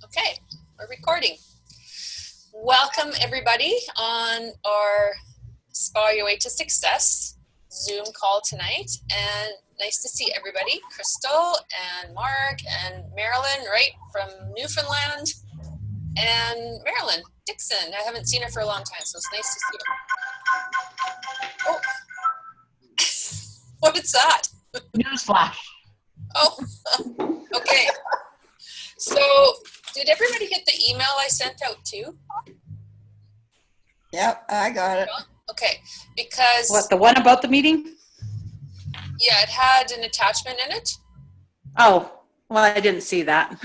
Okay, we're recording. Welcome everybody on our Spa Your Way to Success Zoom call tonight, and nice to see everybody. Crystal and Mark and Marilyn right from Newfoundland, and Marilyn Dixon. I haven't seen her for a long time, so it's nice to see her. Oh, what is that? Newsflash. Oh, okay. So, did everybody get the email I sent out too? Yep, I got it. Okay, because... What, the one about the meeting? Yeah, it had an attachment in it. Oh, well, I didn't see that.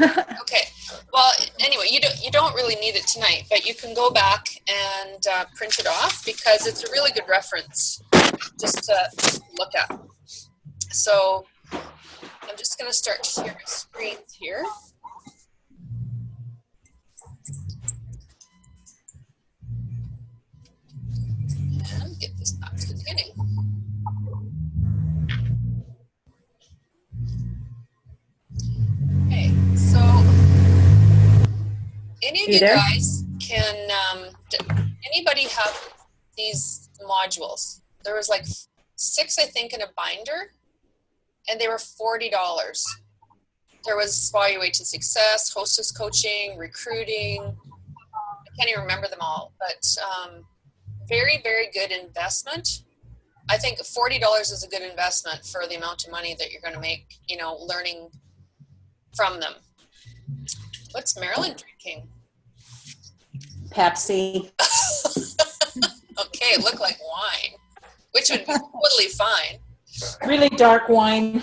Okay, well, anyway, you don't really need it tonight, but you can go back and print it off because it's a really good reference just to look at. So, I'm just going to start to share my screen here. And get this back to the beginning. Okay, so any of you guys can, anybody have these modules? There was like 6, I think, in a binder, and they were $40. There was Spa Your Way to Success, hostess coaching, recruiting. I can't even remember them all, but very, very good investment. I think $40 is a good investment for the amount of money that you're going to make, you know, learning from them. What's Marilyn drinking? Pepsi. Okay, it looked like wine, which would be totally fine. Really dark wine.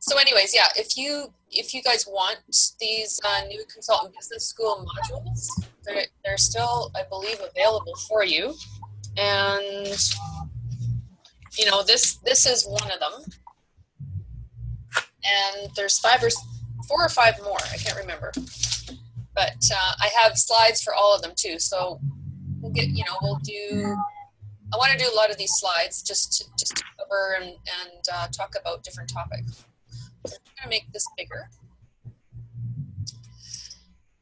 So anyways, yeah, if you guys want these new Consultant Business School modules, they're still, I believe, available for you. And, you know, this is one of them. And there's 4 or 5 more, I can't remember. But I have slides for all of them too. So we'll do, I want to do a lot of these slides just to cover and talk about different topics. So I'm going to make this bigger.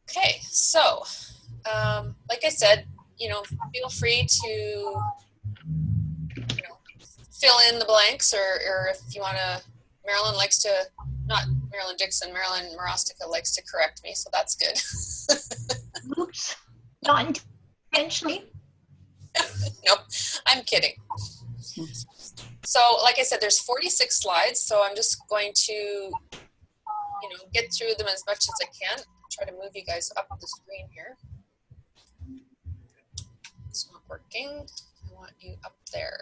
Okay, so like I said, you know, feel free to, you know, fill in the blanks, or if you want to, Marilyn likes to, not Marilyn Dixon, Marilyn Marostica likes to correct me, so that's good. Oops, not intentionally. Nope, I'm kidding. So, like I said, there's 46 slides, so I'm just going to, you know, get through them as much as I can. Try to move you guys up the screen here. It's not working. I want you up there.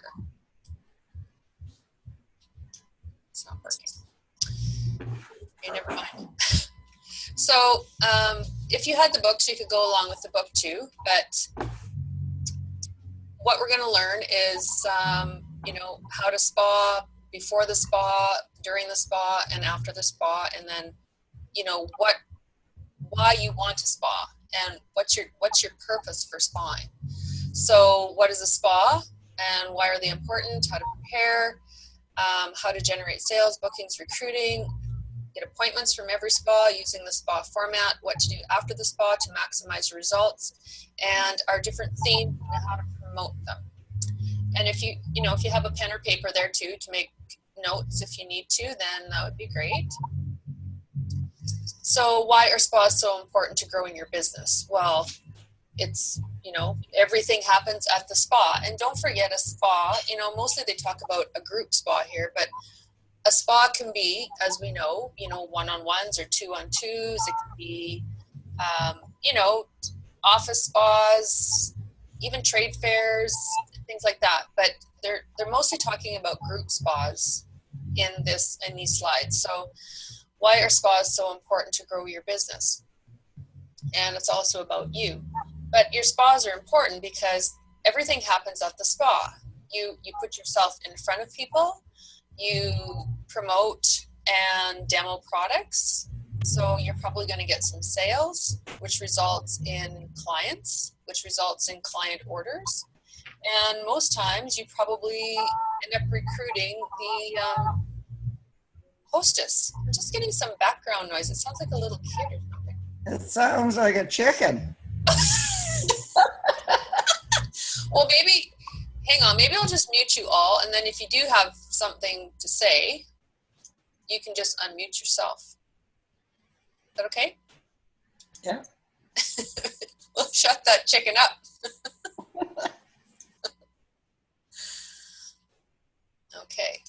It's not working. Okay, never mind. So, if you had the books, you could go along with the book too, but what we're going to learn is, you know, how to spa before the spa, during the spa, and after the spa, and then, you know, why you want to spa, and what's your purpose for spaing. So, what is a spa, and why are they important? How to prepare, how to generate sales, bookings, recruiting, get appointments from every spa using the spa format, what to do after the spa to maximize results, and our different themes and how to promote them. And if you have a pen or paper there too to make notes if you need to, then that would be great. So why are spas so important to growing your business? Well, it's, you know, everything happens at the spa. And don't forget, a spa, you know, mostly they talk about a group spa here, but a spa can be, as we know, you know, one-on-ones or two-on-twos. It can be, you know, office spas, even trade fairs, things like that. But they're mostly talking about group spas in these slides. So why are spas so important to grow your business? And it's also about you. But your spas are important because everything happens at the spa. You put yourself in front of people. You promote and demo products. So you're probably going to get some sales, which results in clients, which results in client orders. And most times you probably end up recruiting the Hostess, I'm just getting some background noise. It sounds like a little kid or something. It sounds like a chicken. Well, maybe, hang on, maybe I'll just mute you all, and then if you do have something to say, you can just unmute yourself. Is that okay? Yeah. We'll shut that chicken up. Okay.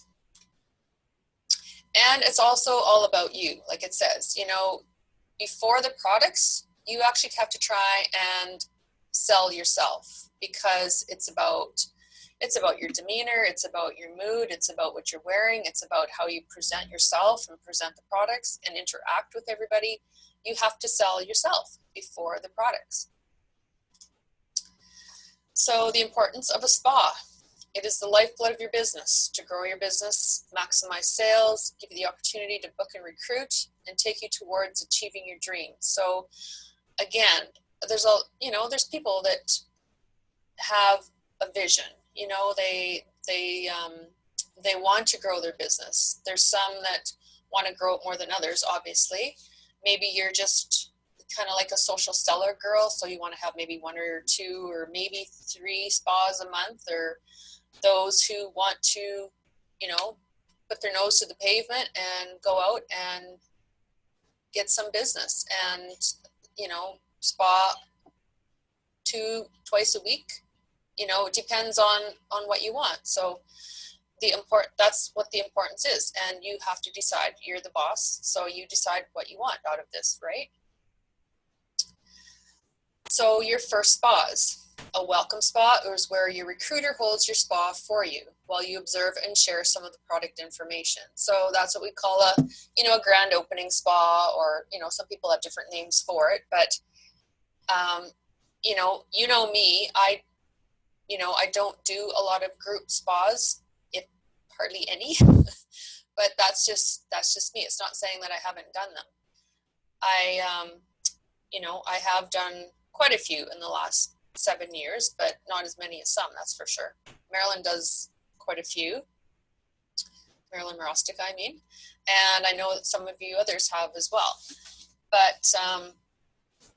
And it's also all about you, like it says, you know, before the products, you actually have to try and sell yourself, because it's about your demeanor, it's about your mood, it's about what you're wearing, it's about how you present yourself and present the products and interact with everybody. You have to sell yourself before the products. So the importance of a spa. It is the lifeblood of your business. To grow your business, maximize sales, give you the opportunity to book and recruit, and take you towards achieving your dreams. So again, there's people that have a vision. You know, they want to grow their business. There's some that want to grow it more than others, obviously. Maybe you're just kind of like a social seller girl, so you want to have maybe 1 or 2 or maybe 3 spas a month, or those who want to, you know, put their nose to the pavement and go out and get some business and, you know, spa twice a week. You know, it depends on what you want. So that's what the importance is. And you have to decide. You're the boss, so you decide what you want out of this, right? So your first spas. A welcome spa is where your recruiter holds your spa for you while you observe and share some of the product information. So that's what we call a grand opening spa, or, you know, some people have different names for it, but, you know me, I don't do a lot of group spas, hardly any, but that's just me. It's not saying that I haven't done them. I have done quite a few in the last 7 years, but not as many as some, that's for sure. Marilyn does quite a few. Marilyn Rostic, I mean. And I know that some of you others have as well. But,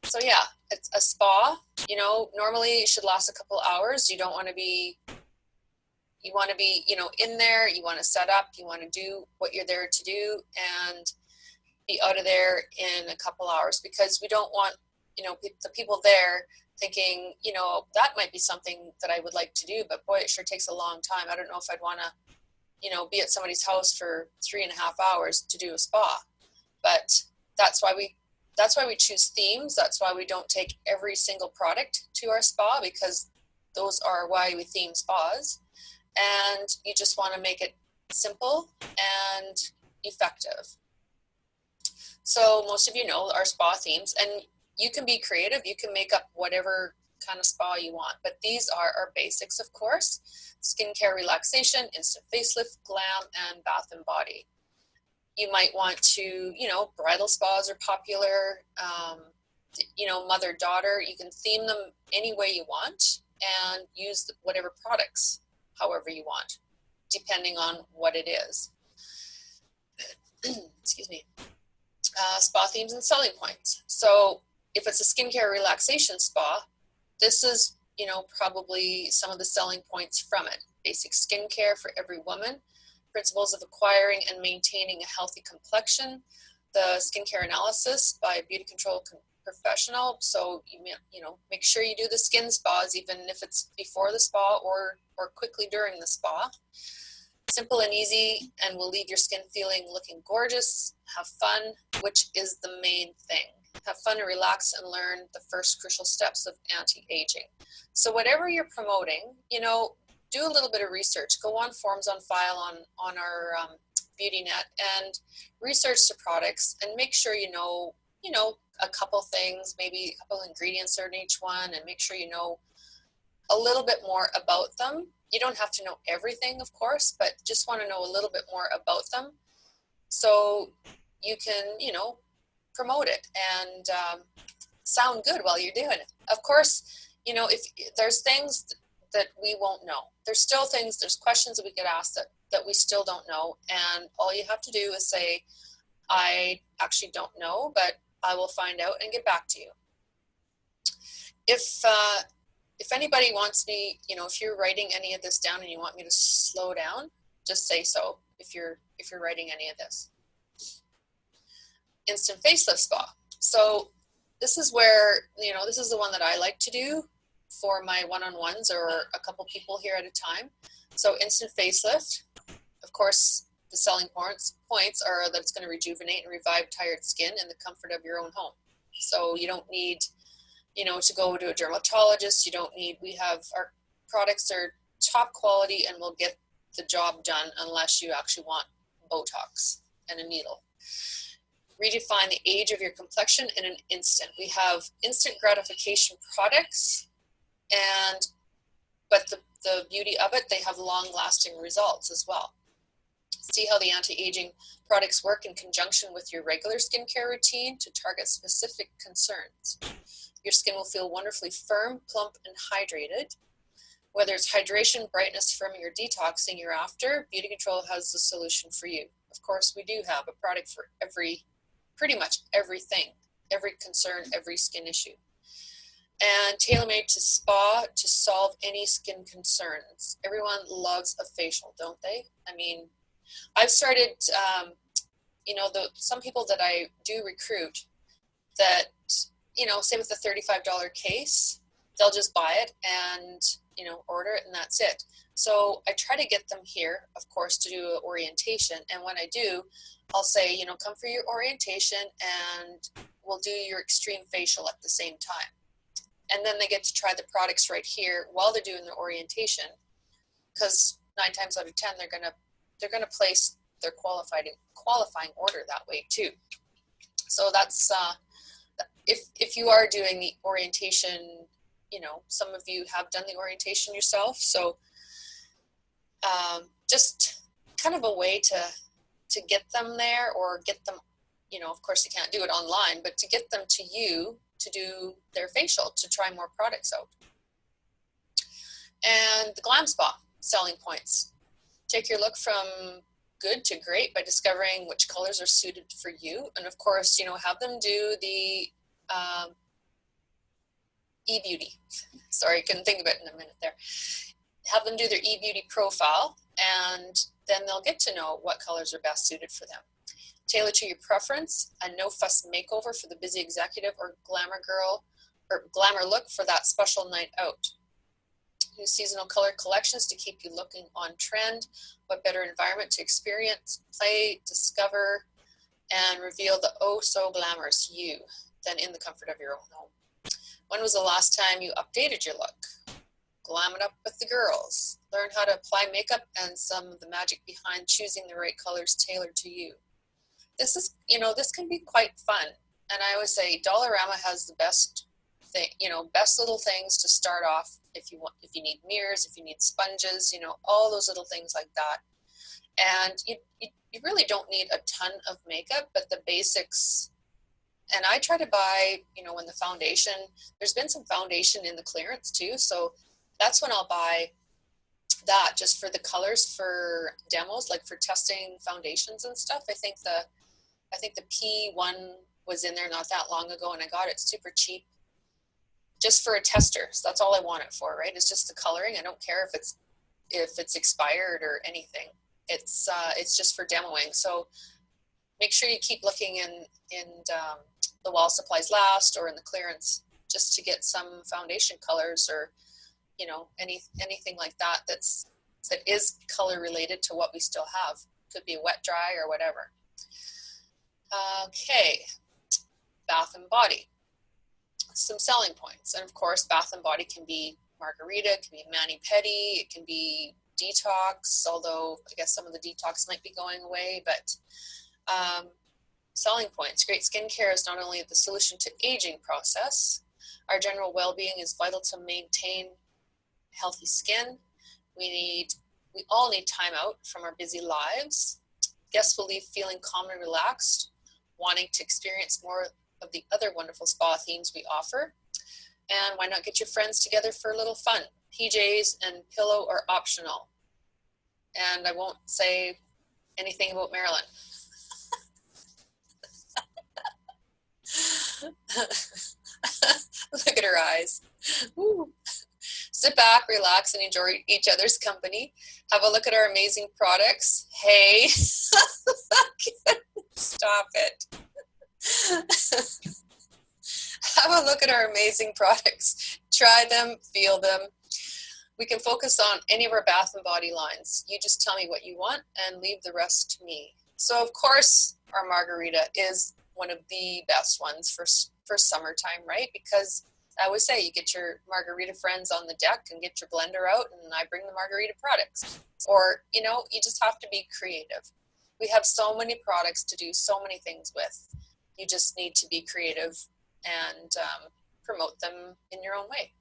so yeah, it's a spa, you know, normally it should last a couple hours. You want to be, you know, in there, you want to set up, you want to do what you're there to do and be out of there in a couple hours, because we don't want, you know, the people there thinking, you know, that might be something that I would like to do, but boy, it sure takes a long time. I don't know if I'd want to, you know, be at somebody's house for 3.5 hours to do a spa. But that's why we choose themes. That's why we don't take every single product to our spa, because those are why we theme spas. And you just want to make it simple and effective. So most of you know our spa themes, and you can be creative. You can make up whatever kind of spa you want, but these are our basics, of course. Skincare, relaxation, instant facelift, glam, and bath and body. You might want to, you know, bridal spas are popular, you know, mother-daughter. You can theme them any way you want and use whatever products however you want, depending on what it is. Excuse me. Spa themes and selling points. So if it's a skincare relaxation spa, this is, you know, probably some of the selling points from it. Basic skincare for every woman, principles of acquiring and maintaining a healthy complexion, the skincare analysis by a beauty control professional. So, you know, make sure you do the skin spas, even if it's before the spa or quickly during the spa. Simple and easy, and will leave your skin feeling looking gorgeous. Have fun, which is the main thing. Have fun and relax and learn the first crucial steps of anti-aging. So whatever you're promoting, you know, do a little bit of research. Go on Forms on File on our BeautyNet and research the products and make sure you know a couple things, maybe a couple ingredients are in each one, and make sure you know a little bit more about them. You don't have to know everything, of course, but just want to know a little bit more about them so you can, you know, promote it and sound good while you're doing it. Of course, you know, if there's things that we won't know, there's still things, there's questions that we get asked that that we still don't know. And all you have to do is say, I actually don't know, but I will find out and get back to you. If anybody wants me, if you're writing any of this down and you want me to slow down, just say so if you're writing any of this. Instant facelift spa. So this is where, this is the one that I like to do for my one-on-ones or a couple people here at a time. So instant facelift, of course, the selling points are that it's going to rejuvenate and revive tired skin in the comfort of your own home. So you don't need, to go to a dermatologist. Our products are top quality and will get the job done unless you actually want Botox and a needle. Redefine the age of your complexion in an instant. We have instant gratification products, but the beauty of it, they have long-lasting results as well. See how the anti-aging products work in conjunction with your regular skincare routine to target specific concerns. Your skin will feel wonderfully firm, plump, and hydrated. Whether it's hydration, brightness, firming, or detoxing you're after, Beauty Control has the solution for you. Of course, we do have a product for pretty much everything, every concern, every skin issue. And tailor-made to spa to solve any skin concerns. Everyone loves a facial, don't they? I mean, I've started, some people that I do recruit that, say with a $35 case, they'll just buy it and, order it and that's it. So I try to get them here, of course, to do an orientation. And when I do, I'll say, come for your orientation and we'll do your extreme facial at the same time. And then they get to try the products right here while they're doing their orientation, because 9 times out of 10 they're gonna place their qualifying order that way too. So that's if you are doing the orientation, some of you have done the orientation yourself. So just kind of a way to get them there, or get them, of course you can't do it online, but to get them to you to do their facial, to try more products out. And the Glam Spa selling points. Take your look from good to great by discovering which colors are suited for you. And of course, have them do the e-beauty. Sorry, couldn't think of it in a minute there. Have them do their e-beauty profile, and then they'll get to know what colors are best suited for them. Tailor to your preference, a no-fuss makeover for the busy executive or glamour girl or glamour look for that special night out. New seasonal color collections to keep you looking on trend. What better environment to experience, play, discover, and reveal the oh so glamorous you than in the comfort of your own home. When was the last time you updated your look? Glam it up with the girls. Learn how to apply makeup and some of the magic behind choosing the right colors tailored to you. This is, this can be quite fun. And I always say Dollarama has the best thing, best little things to start off if you need mirrors, if you need sponges, all those little things like that. And you really don't need a ton of makeup, but the basics. And I try to buy, when the foundation, there's been some foundation in the clearance too. So that's when I'll buy that just for the colors for demos, like for testing foundations and stuff. I think the P1 was in there not that long ago, and I got it super cheap just for a tester. So that's all I want it for, right? It's just the coloring. I don't care if it's expired or anything. It's just for demoing. So make sure you keep looking in the Wall Supplies Last or in the clearance just to get some foundation colors, or anything like that that is color related to what we still have. Could be a wet dry or whatever. Okay, Bath and Body. Some selling points, and of course Bath and Body can be margarita, it can be mani-pedi, it can be detox, although I guess some of the detox might be going away. But selling points. Great skincare is not only the solution to aging process. Our general well-being is vital to maintain healthy skin. We all need time out from our busy lives. Guests will leave feeling calm and relaxed, wanting to experience more of the other wonderful spa themes we offer. And why not get your friends together for a little fun? PJs and pillow are optional. and I won't say anything about Marilyn. Look at her eyes. Woo. Sit back, relax, and enjoy each other's company. Have a look at our amazing products. Hey, stop it. Have a look at our amazing products. Try them, feel them. We can focus on any of our bath and body lines. You just tell me what you want and leave the rest to me. So, of course, our margarita is one of the best ones for summertime, right? Because I always say you get your margarita friends on the deck and get your blender out, and I bring the margarita products. Or, you know, you just have to be creative. We have so many products to do so many things with. You just need to be creative and promote them in your own way.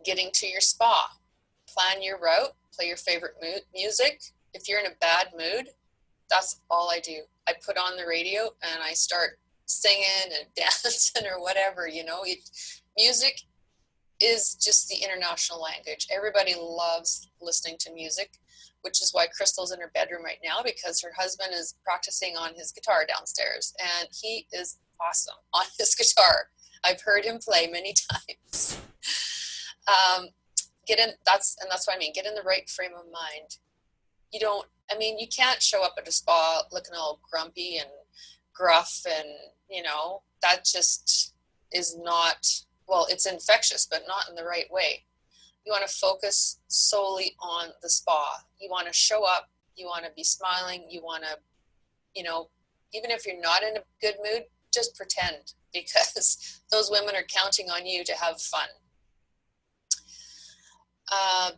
Getting to your spa. Plan your route, play your favorite music. If you're in a bad mood, that's all I do. I put on the radio and I start singing and dancing or whatever, you know. Music is just the international language. Everybody loves listening to music, which is why Crystal's in her bedroom right now, because her husband is practicing on his guitar downstairs, and he is awesome on his guitar. I've heard him play many times. That's what I mean. Get in the right frame of mind. You can't show up at a spa looking all grumpy and gruff, and, you know, that just is not, well, it's infectious, but not in the right way. You want to focus solely on the spa. You want to show up. You want to be smiling. You want to, you know, even if you're not in a good mood, just pretend, because those women are counting on you to have fun.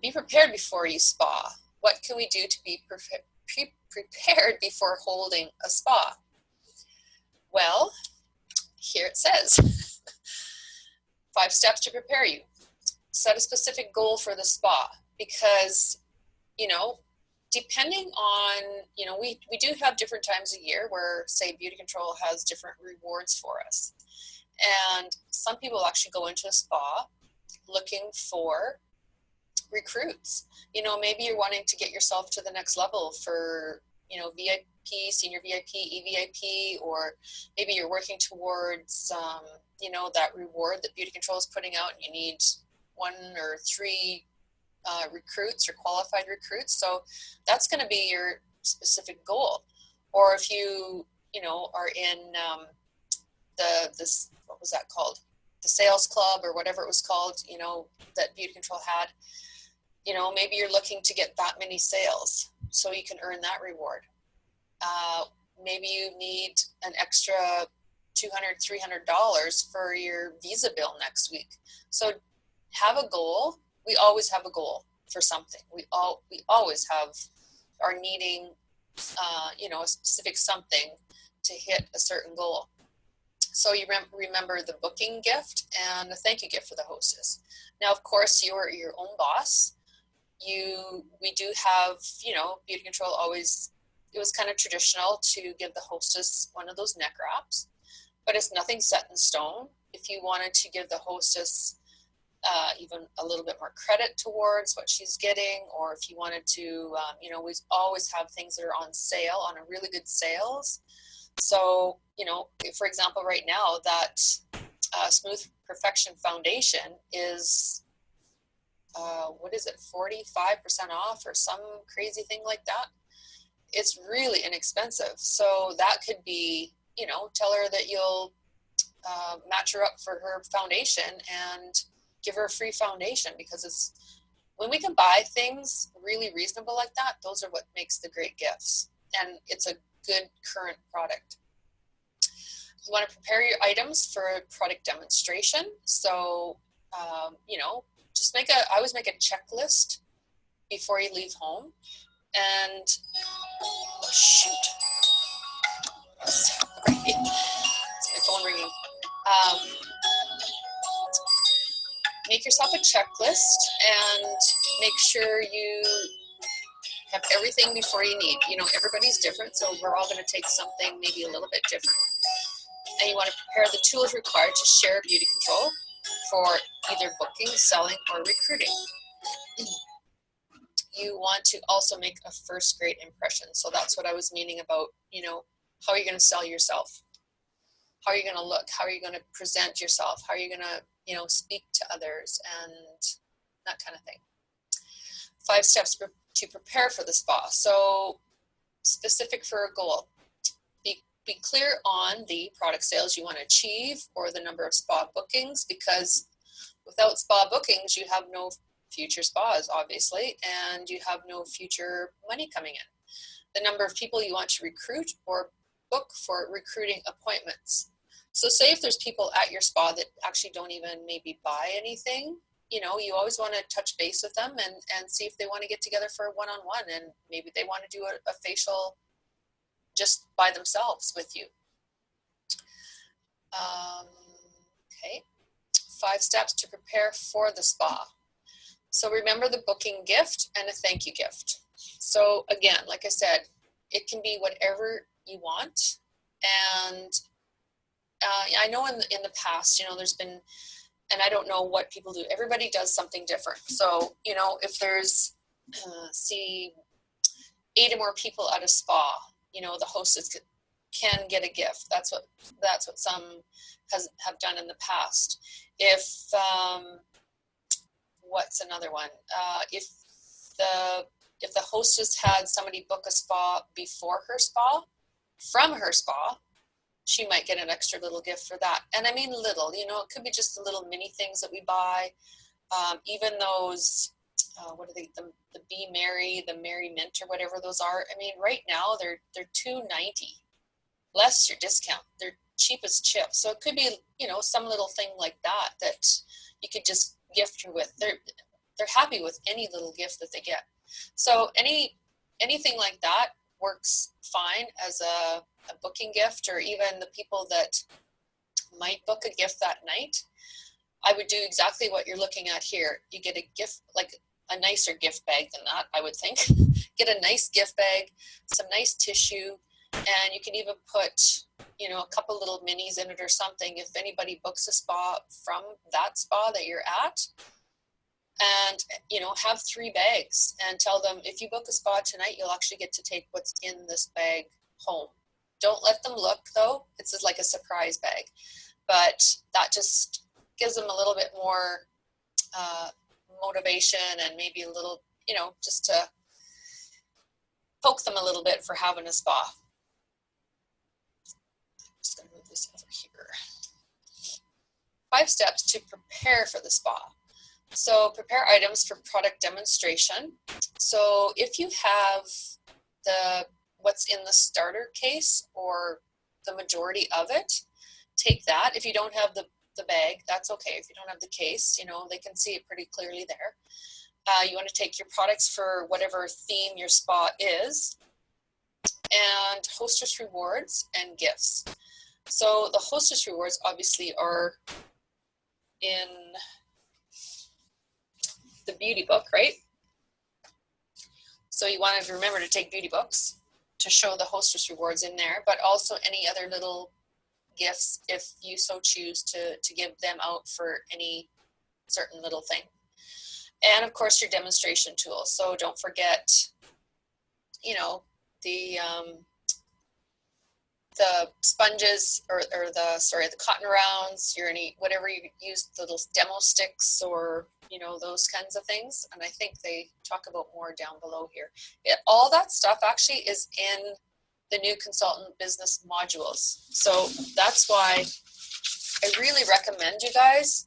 Be prepared before you spa. What can we do to be prepared before holding a spa? Well, here it says, 5 steps to prepare you. Set a specific goal for the spa, because, you know, depending on, you know, we do have different times a year where, say, Beauty Control has different rewards for us. And some people actually go into a spa looking for recruits. You know, maybe you're wanting to get yourself to the next level for, you know, VIP, senior VIP, EVIP, or maybe you're working towards, you know, that reward that Beauty Control is putting out, and you need 1 or 3 recruits or qualified recruits. So that's going to be your specific goal. Or if you know, are in what was that called? The sales club or whatever it was called, you know, that Beauty Control had, you know, maybe you're looking to get that many sales so you can earn that reward. Maybe you need an extra $200, $300 for your visa bill next week. So have a goal. We always have a goal for something. We always are needing, you know, a specific something to hit a certain goal. So you remember the booking gift and the thank you gift for the hostess. Now, of course, you're your own boss. We do have, you know, Beauty Control always, it was kind of traditional to give the hostess one of those neck wraps, but it's nothing set in stone. If you wanted to give the hostess even a little bit more credit towards what she's getting, or if you wanted to, you know, we always have things that are on sale, on a really good sales. So, you know, for example, right now that Smooth Perfection Foundation is, what is it, 45% off or some crazy thing like that. It's really inexpensive. So that could be, you know, tell her that you'll match her up for her foundation and give her a free foundation, because it's, when we can buy things really reasonable like that, those are what makes the great gifts. And it's a good current product. You want to prepare your items for a product demonstration. So, you know, just I always make a checklist before you leave home. And, oh shoot, sorry, it's my phone ringing. Make yourself a checklist and make sure you have everything before you need. You know, everybody's different, so we're all going to take something maybe a little bit different. And you want to prepare the tools required to share Beauty Control for either booking, selling, or recruiting. you want to also make a first great impression. So that's what I was meaning about, how are you going to sell yourself? How are you going to look? How are you going to present yourself? How are you going to, speak to others and that kind of thing. 5 steps to prepare for the spa. So specific for a goal. Be clear on the product sales you want to achieve or the number of spa bookings, because without spa bookings, you have no future spas, obviously, and you have no future money coming in. The number of people you want to recruit or book for recruiting appointments. So say if there's people at your spa that actually don't even maybe buy anything, you always want to touch base with them and see if they want to get together for a one-on-one, and maybe they want to do a facial just by themselves with you. Okay. 5 steps to prepare for the spa. So remember the booking gift and a thank you gift. So again, like I said, it can be whatever you want. And I know in the past, there's been, and I don't know what people do. Everybody does something different. So, if there's, 8 or more people at a spa, the hostess can get a gift. That's what some have done in the past. If what's another one? If the hostess had somebody book a spa before her spa, from her spa, she might get an extra little gift for that. And I mean little, it could be just the little mini things that we buy. Even those, what are they? The Be Merry, the Merry Mint, or whatever those are. I mean, right now they're $2.90 less your discount. They're cheap as chips. So it could be, some little thing like that you could just gift her with. They're happy with any little gift that they get. So anything like that works fine as a booking gift, or even the people that might book a gift that night. I would do exactly what you're looking at here. You get a gift, like a nicer gift bag than that, I would think. Get a nice gift bag, some nice tissue, and you can even put, a couple little minis in it or something if anybody books a spa from that spa that you're at. And, have 3 bags and tell them, if you book a spa tonight, you'll actually get to take what's in this bag home. Don't let them look, though. It's just like a surprise bag. But that just gives them a little bit more motivation, and maybe a little, just to poke them a little bit for having a spa. I'm just going to move this over here. 5 steps to prepare for the spa. So prepare items for product demonstration. So if you have what's in the starter case or the majority of it, take that. If you don't have the bag, that's okay. If you don't have the case, they can see it pretty clearly there. You want to take your products for whatever theme your spa is, and hostess rewards and gifts. So the hostess rewards obviously are in the beauty book, right? So you want to remember to take beauty books to show the hostess rewards in there, but also any other little gifts if you so choose to give them out for any certain little thing. And of course your demonstration tools. So don't forget, the sponges or the cotton rounds, whatever you use, little demo sticks, or those kinds of things. And I think they talk about more down below here. All that stuff actually is in the new consultant business modules. So that's why I really recommend you guys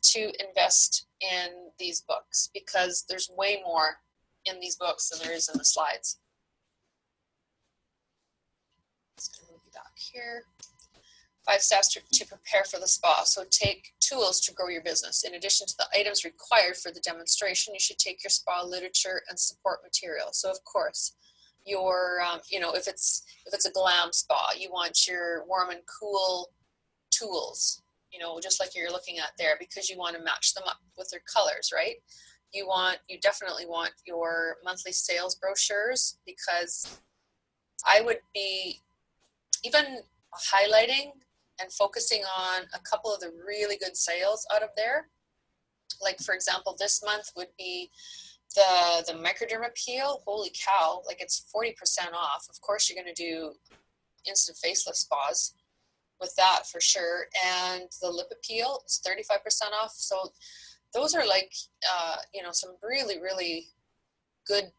to invest in these books, because there's way more in these books than there is in the slides. Just gonna move you back here. 5 steps to prepare for the spa. So take tools to grow your business. In addition to the items required for the demonstration, you should take your spa literature and support material. So of course, your, if it's a glam spa, you want your warm and cool tools, just like you're looking at there, because you want to match them up with their colors, right? You definitely want your monthly sales brochures, because I would be even highlighting and focusing on a couple of the really good sales out of there. Like, for example, this month would be The Microderm Peel, holy cow, like it's 40% off. Of course, you're going to do instant facelift spas with that for sure. And the Lip Appeal is 35% off. So those are like, some really, really good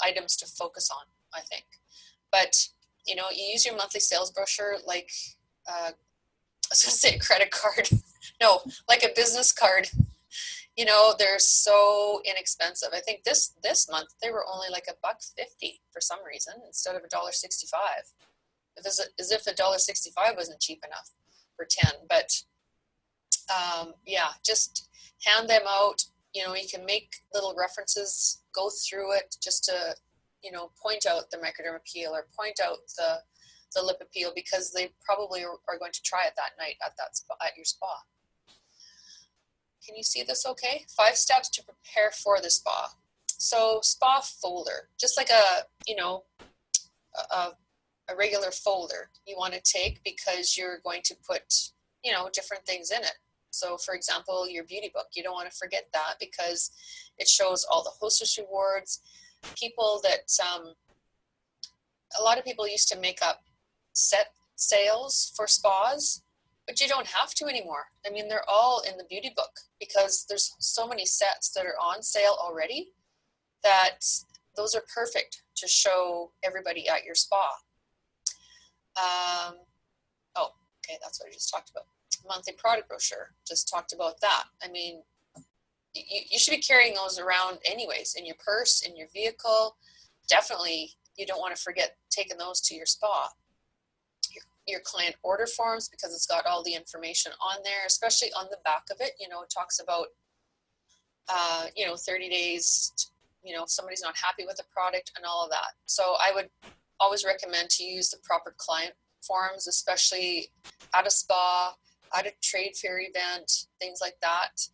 items to focus on, I think. But, you use your monthly sales brochure like, I was going to say a credit card. No, like a business card. They're so inexpensive. I think this month they were only like $1.50 for some reason instead of $1.65. As if $1.65 wasn't cheap enough for 10. But just hand them out. You can make little references, go through it just to, point out the Microderm Peel or point out the Lip Appeal, because they probably are going to try it that night at your spa. Can you see this okay? 5 steps to prepare for the spa. So spa folder, just like a regular folder you want to take, because you're going to put, different things in it. So for example, your beauty book, you don't want to forget that, because it shows all the hostess rewards. People that, a lot of people used to make up set sales for spas, but you don't have to anymore. I mean, they're all in the beauty book, because there's so many sets that are on sale already that those are perfect to show everybody at your spa. Okay, that's what I just talked about. Monthly product brochure, just talked about that. I mean, you should be carrying those around anyways, in your purse, in your vehicle. Definitely, you don't want to forget taking those to your spa. Your client order forms, because it's got all the information on there, especially on the back of it. It talks about, 30 days, if somebody's not happy with the product and all of that. So I would always recommend to use the proper client forms, especially at a spa, at a trade fair event, things like that,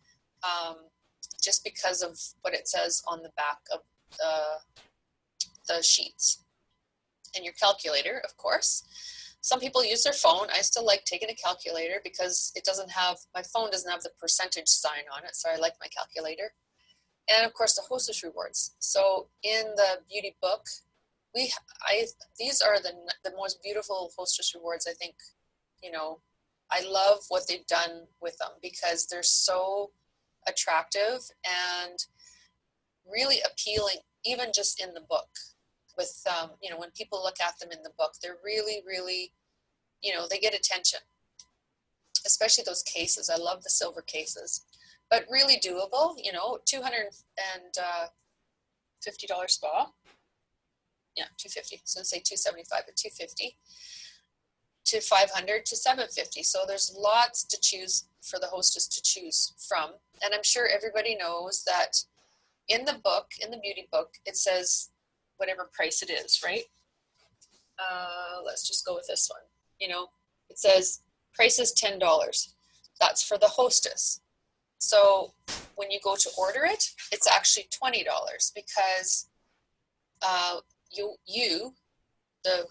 just because of what it says on the back of the sheets. And your calculator, of course. Some people use their phone. I still like taking a calculator because my phone doesn't have the percentage sign on it, so I like my calculator. And of course the hostess rewards. So in the beauty book, these are the most beautiful hostess rewards, I think. I love what they've done with them, because they're so attractive and really appealing, even just in the book. With, when people look at them in the book, they're really, really, they get attention, especially those cases. I love the silver cases, but really doable, $250 spa. Yeah, $250. So say $275, but $250 to $500 to $750. So there's lots to choose for the hostess to choose from. And I'm sure everybody knows that in the book, in the beauty book, it says whatever price it is, right? Let's just go with this one. It says price is $10. That's for the hostess. So when you go to order it, it's actually $20, because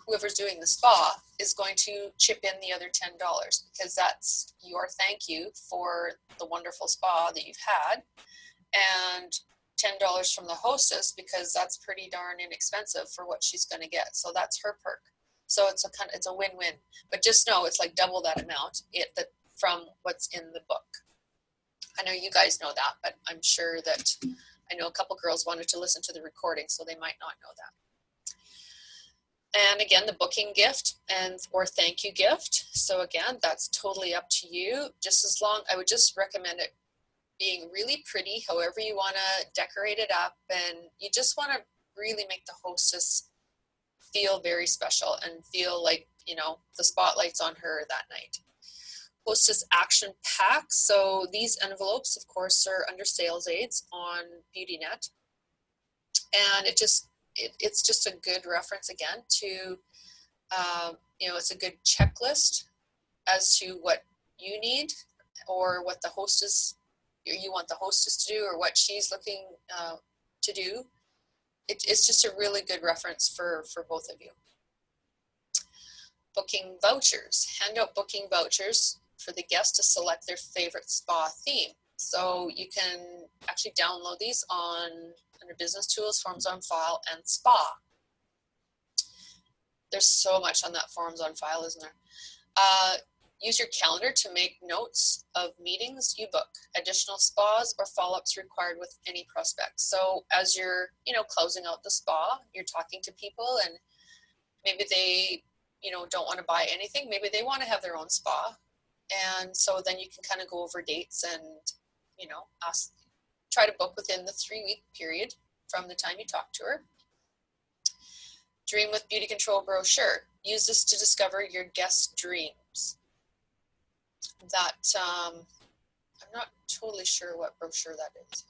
whoever's doing the spa is going to chip in the other $10, because that's your thank you for the wonderful spa that you've had, and $10 from the hostess, because that's pretty darn inexpensive for what she's going to get. So that's her perk. So it's a win-win. But just know it's like double that amount from what's in the book. I know you guys know that, but I'm sure that I know a couple girls wanted to listen to the recording, so they might not know that. And again, the booking gift or thank you gift. So again, that's totally up to you. I would just recommend it being really pretty, however you want to decorate it up. And you just want to really make the hostess feel very special and feel like, the spotlight's on her that night. Hostess action pack. So these envelopes, of course, are under sales aids on BeautyNet. And it's just a good reference again to, it's a good checklist as to what you need or what the hostess, you want the hostess to do, or what she's looking to do. It's just a really good reference for both of you. Booking vouchers. Hand out booking vouchers for the guests to select their favorite spa theme. So you can actually download these under Business Tools, Forms on File, and SPA. There's so much on that Forms on File, isn't there? Use your calendar to make notes of meetings you book, additional SPAs or follow-ups required with any prospects. So as you're, closing out the SPA, you're talking to people and maybe they, don't want to buy anything. Maybe they want to have their own SPA. And so then you can kind of go over dates and, try to book within the 3-week period from the time you talk to her. Dream with Beauty Control brochure. Use this to discover your guest's dreams. That, I'm not totally sure what brochure that is.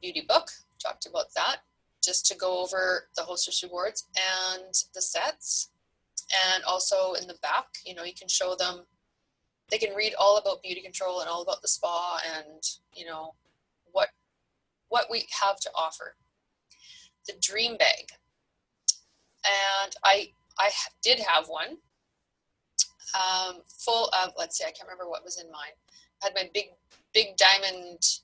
Beauty book, talked about that. Just to go over the Hostess Rewards and the sets. And also in the back, you can show them, they can read all about Beauty Control and all about the spa and, what we have to offer. The dream bag. And I did have one full of, let's see, I can't remember what was in mine. I had my big diamond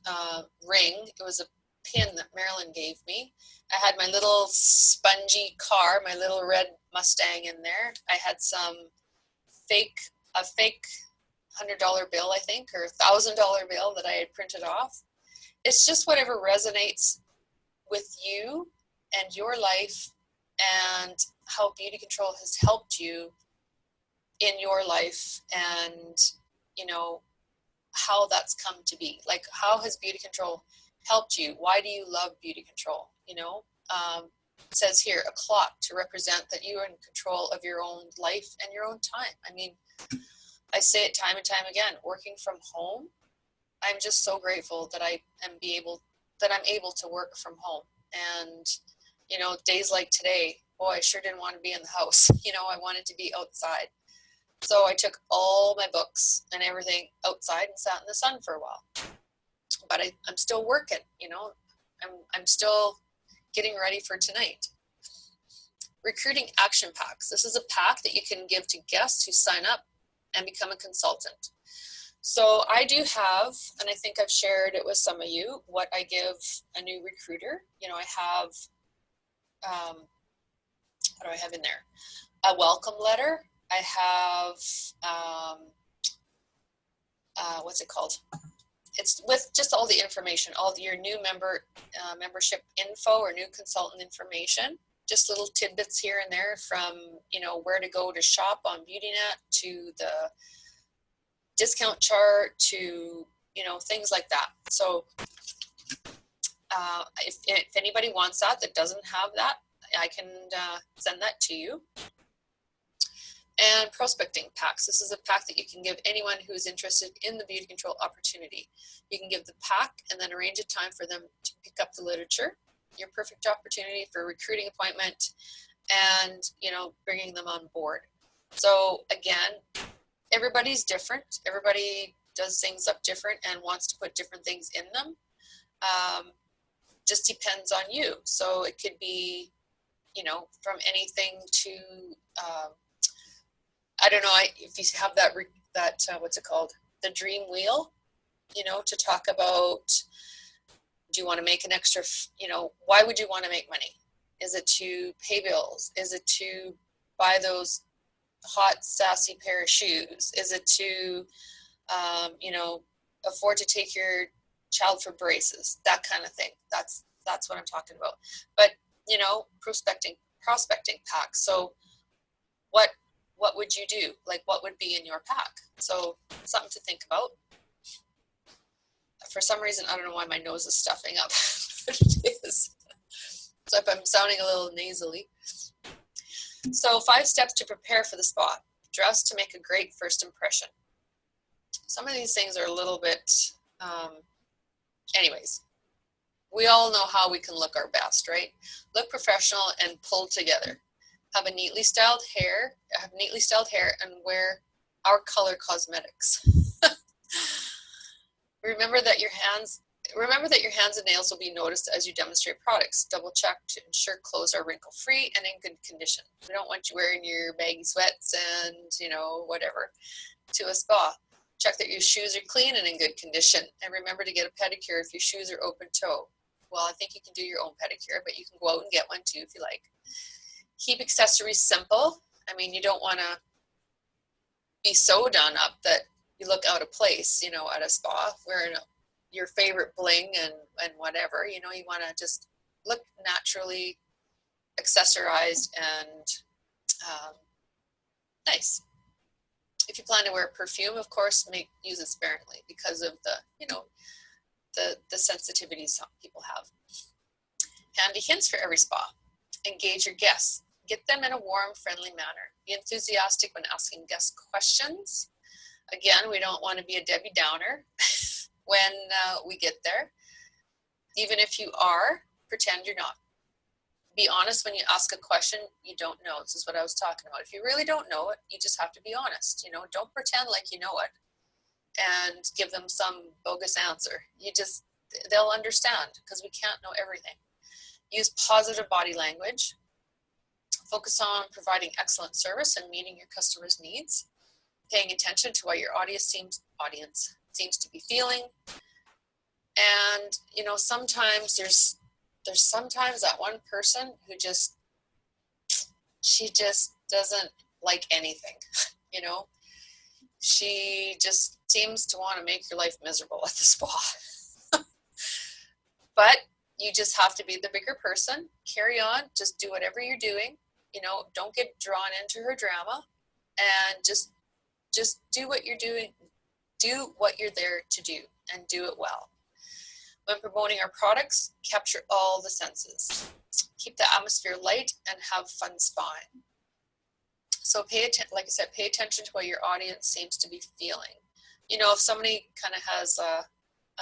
ring. It was a pin that Marilyn gave me. I had my little spongy car, my little red Mustang in there. I had a fake $100 bill, I think, or $1,000 bill that I had printed off. It's just whatever resonates with you and your life and how Beauty Control has helped you in your life and, how that's come to be. Like, how has Beauty Control helped you? Why do you love Beauty Control? It says here, a clock to represent that you are in control of your own life and your own time. I mean, I say it time and time again, working from home, I'm just so grateful that I'm able to work from home. And, days like today, boy, I sure didn't want to be in the house. I wanted to be outside. So I took all my books and everything outside and sat in the sun for a while. But I'm still working, I'm still getting ready for tonight. Recruiting action packs. This is a pack that you can give to guests who sign up and become a consultant. So I do have, and I think I've shared it with some of you, what I give a new recruiter. I have, what do I have in there? A welcome letter. I have, what's it called? It's with just all the information, your new membership info or new consultant information, just little tidbits here and there from, where to go to shop on BeautyNet to the discount chart to, things like that. So if anybody wants that doesn't have that, I can send that to you. And prospecting packs. This is a pack that you can give anyone who is interested in the Beauty Control opportunity. You can give the pack and then arrange a time for them to pick up the literature. Your perfect opportunity for a recruiting appointment and, bringing them on board. So again, everybody's different. Everybody does things up different and wants to put different things in them. Just depends on you. So it could be, from anything to, I don't know if you have that what's it called? The dream wheel, to talk about, do you want to make an extra, why would you want to make money? Is it to pay bills? Is it to buy those hot, sassy pair of shoes? Is it to, afford to take your child for braces? That kind of thing. That's what I'm talking about. But, prospecting packs. So what would you do? Like, what would be in your pack? So something to think about. For some reason, I don't know why my nose is stuffing up. It is. So if I'm sounding a little nasally. So 5 steps to prepare for the spa. Dress to make a great first impression. Some of these things are a little bit, anyways, we all know how we can look our best, right? Look professional and pulled together. Have neatly styled hair and wear our color cosmetics. Remember that your hands and nails will be noticed as you demonstrate products. Double check to ensure clothes are wrinkle free and in good condition. We don't want you wearing your baggy sweats and, whatever, to a spa. Check that your shoes are clean and in good condition. And remember to get a pedicure if your shoes are open toe. Well, I think you can do your own pedicure, but you can go out and get one too if you like. Keep accessories simple. I mean, you don't want to be so done up that you look out of place, you know, at a spa wearing your favorite bling and whatever. You know, you want to just look naturally accessorized and nice. If you plan to wear perfume, of course, use it sparingly because of the, you know, the sensitivities some people have. Handy hints for every spa. Engage your guests. Get them in a warm, friendly manner. Be enthusiastic when asking guest questions. Again, we don't want to be a Debbie Downer when we get there. Even if you are, pretend you're not. Be honest when you ask a question you don't know. This is what I was talking about. If you really don't know it, you just have to be honest. You know, don't pretend like you know it and give them some bogus answer. They'll understand because we can't know everything. Use positive body language. Focus on providing excellent service and meeting your customers' needs. Paying attention to what your audience seems to be feeling. And, you know, sometimes there's sometimes that one person who she just doesn't like anything, you know. She just seems to want to make your life miserable at the spa. But you just have to be the bigger person. Carry on. Just do whatever you're doing. You know, don't get drawn into her drama. And just do what you're doing. Do what you're there to do and do it well. When promoting our products, capture all the senses. Keep the atmosphere light and have fun spawing. So like I said, pay attention to what your audience seems to be feeling. You know, if somebody kind of has a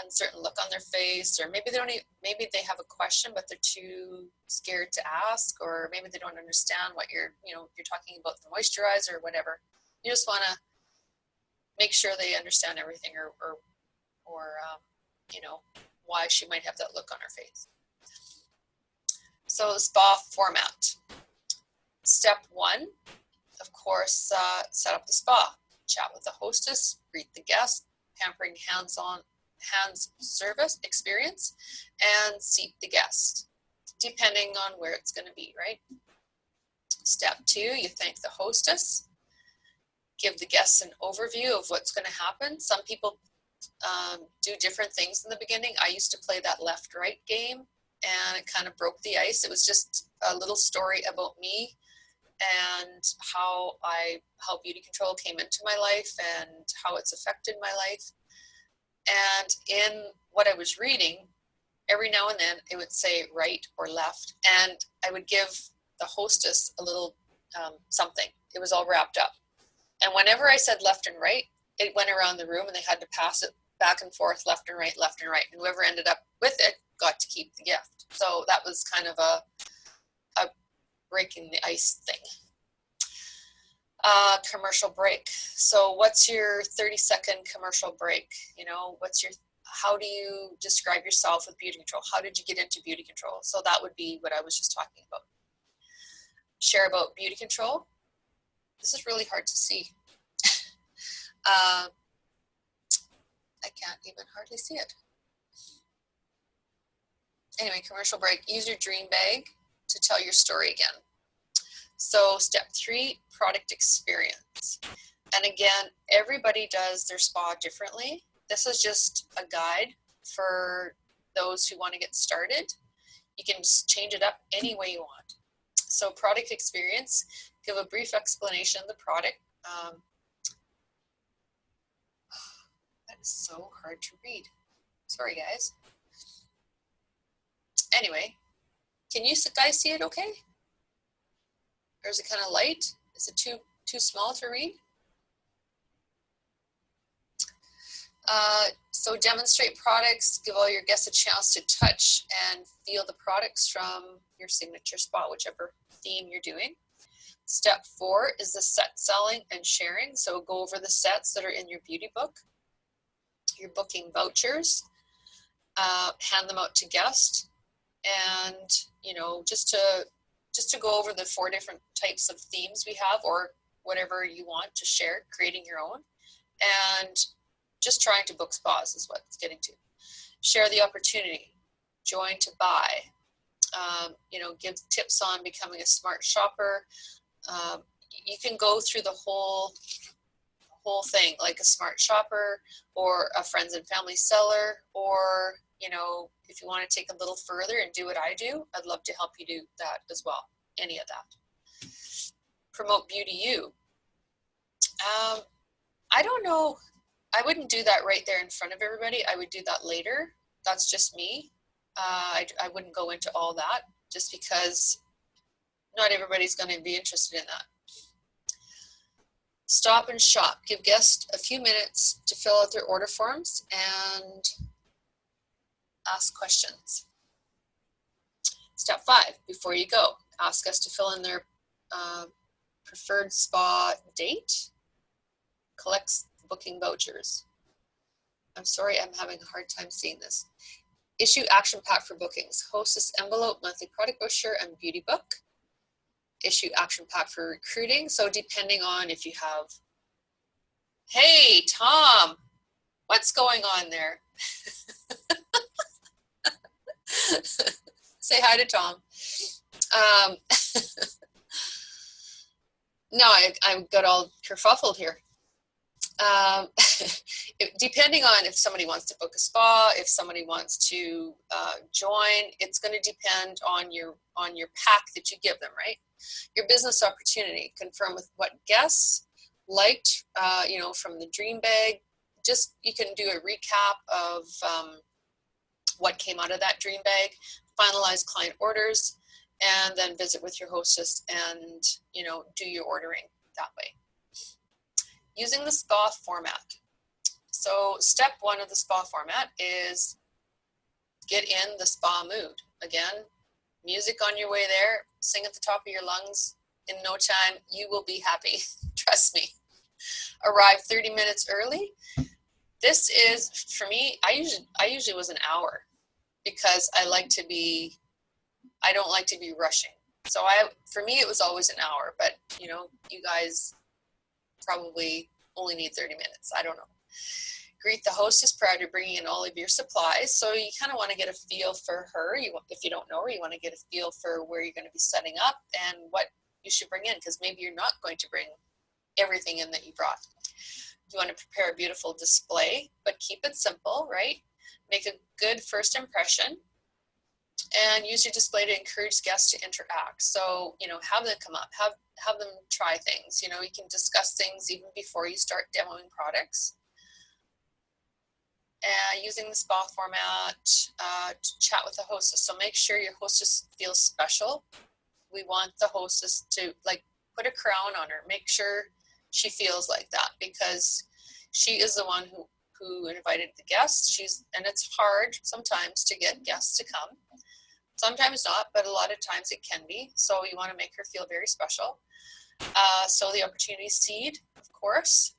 uncertain look on their face, or maybe they have a question, but they're too scared to ask, or maybe they don't understand what you're talking about the moisturizer or whatever. You just want to make sure they understand everything, or you know, why she might have that look on her face. So spa format. Step 1, of course, set up the spa. Chat with the hostess, greet the guest, pampering hands service experience, and seat the guest, depending on where it's going to be, right? Step 2, you thank the hostess. Give the guests an overview of what's going to happen. Some people do different things in the beginning. I used to play that left-right game, and it kind of broke the ice. It was just a little story about me and how beauty control came into my life and how it's affected my life. And in what I was reading, every now and then it would say right or left, and I would give the hostess a little something. It was all wrapped up. And whenever I said left and right, it went around the room and they had to pass it back and forth, left and right, left and right. And whoever ended up with it got to keep the gift. So that was kind of a breaking the ice thing. Commercial break. So what's your 30-second commercial break? You know, how do you describe yourself with beauty control? How did you get into beauty control? So that would be what I was just talking about. Share about beauty control. This is really hard to see. I can't even hardly see it. Anyway, commercial break. Use your dream bag to tell your story again. So step 3, product experience. And again, everybody does their spa differently. This is just a guide for those who want to get started. You can just change it up any way you want. So product experience, give a brief explanation of the product. That is so hard to read. Sorry, guys. Anyway, can you guys see it okay? Or is it kind of light? Is it too small to read? So demonstrate products, give all your guests a chance to touch and feel the products from your signature spa, whichever theme you're doing. Step 4 is the set selling and sharing. So go over the sets that are in your beauty book, your booking vouchers, hand them out to guests, and you know, just to go over the 4 different types of themes we have, or whatever you want to share, creating your own. And just trying to book spas is what it's getting to. Share the opportunity, join to buy, give tips on becoming a smart shopper. You can go through the whole thing, like a smart shopper or a friends and family seller, or if you want to take a little further and do what I do, I'd love to help you do that as well. Any of that. Promote Beauty You. I don't know. I wouldn't do that right there in front of everybody. I would do that later. That's just me. I wouldn't go into all that just because not everybody's going to be interested in that. Stop and shop. Give guests a few minutes to fill out their order forms and ask questions. Step 5, before you go, ask us to fill in their preferred spa date. Collect booking vouchers. I'm sorry, I'm having a hard time seeing this. Issue action pack for bookings. Hostess envelope, monthly product brochure, and beauty book. Issue action pack for recruiting. So depending on if you have, hey, Tom, what's going on there? Say hi to Tom. No, I got all kerfuffled here. Depending on if somebody wants to book a spa, if somebody wants to join, it's going to depend on your pack that you give them, right? Your business opportunity. Confirm with what guests liked, from the dream bag. Just you can do a recap of what came out of that dream bag. Finalize client orders, and then visit with your hostess and do your ordering that way. Using the spa format. So step 1 of the spa format is get in the spa mood. Again, music on your way there, sing at the top of your lungs. In no time, you will be happy. Trust me. Arrive 30 minutes early. This is, for me, I usually was an hour because I don't like to be rushing. So for me, it was always an hour, but you guys probably only need 30 minutes. I don't know. Greet the hostess prior to bringing in all of your supplies. So you kind of want to get a feel for her. If you don't know her, you want to get a feel for where you're going to be setting up and what you should bring in, because maybe you're not going to bring everything in that you brought. You want to prepare a beautiful display, but keep it simple, right? Make a good first impression and use your display to encourage guests to interact. So, have them come up, have them try things. You can discuss things even before you start demoing products. Using the spa format to chat with the hostess. So make sure your hostess feels special. We want the hostess to put a crown on her. Make sure she feels like that, because she is the one who invited the guests. And it's hard sometimes to get guests to come. Sometimes not, but a lot of times it can be. So you want to make her feel very special. So the opportunity seed, of course.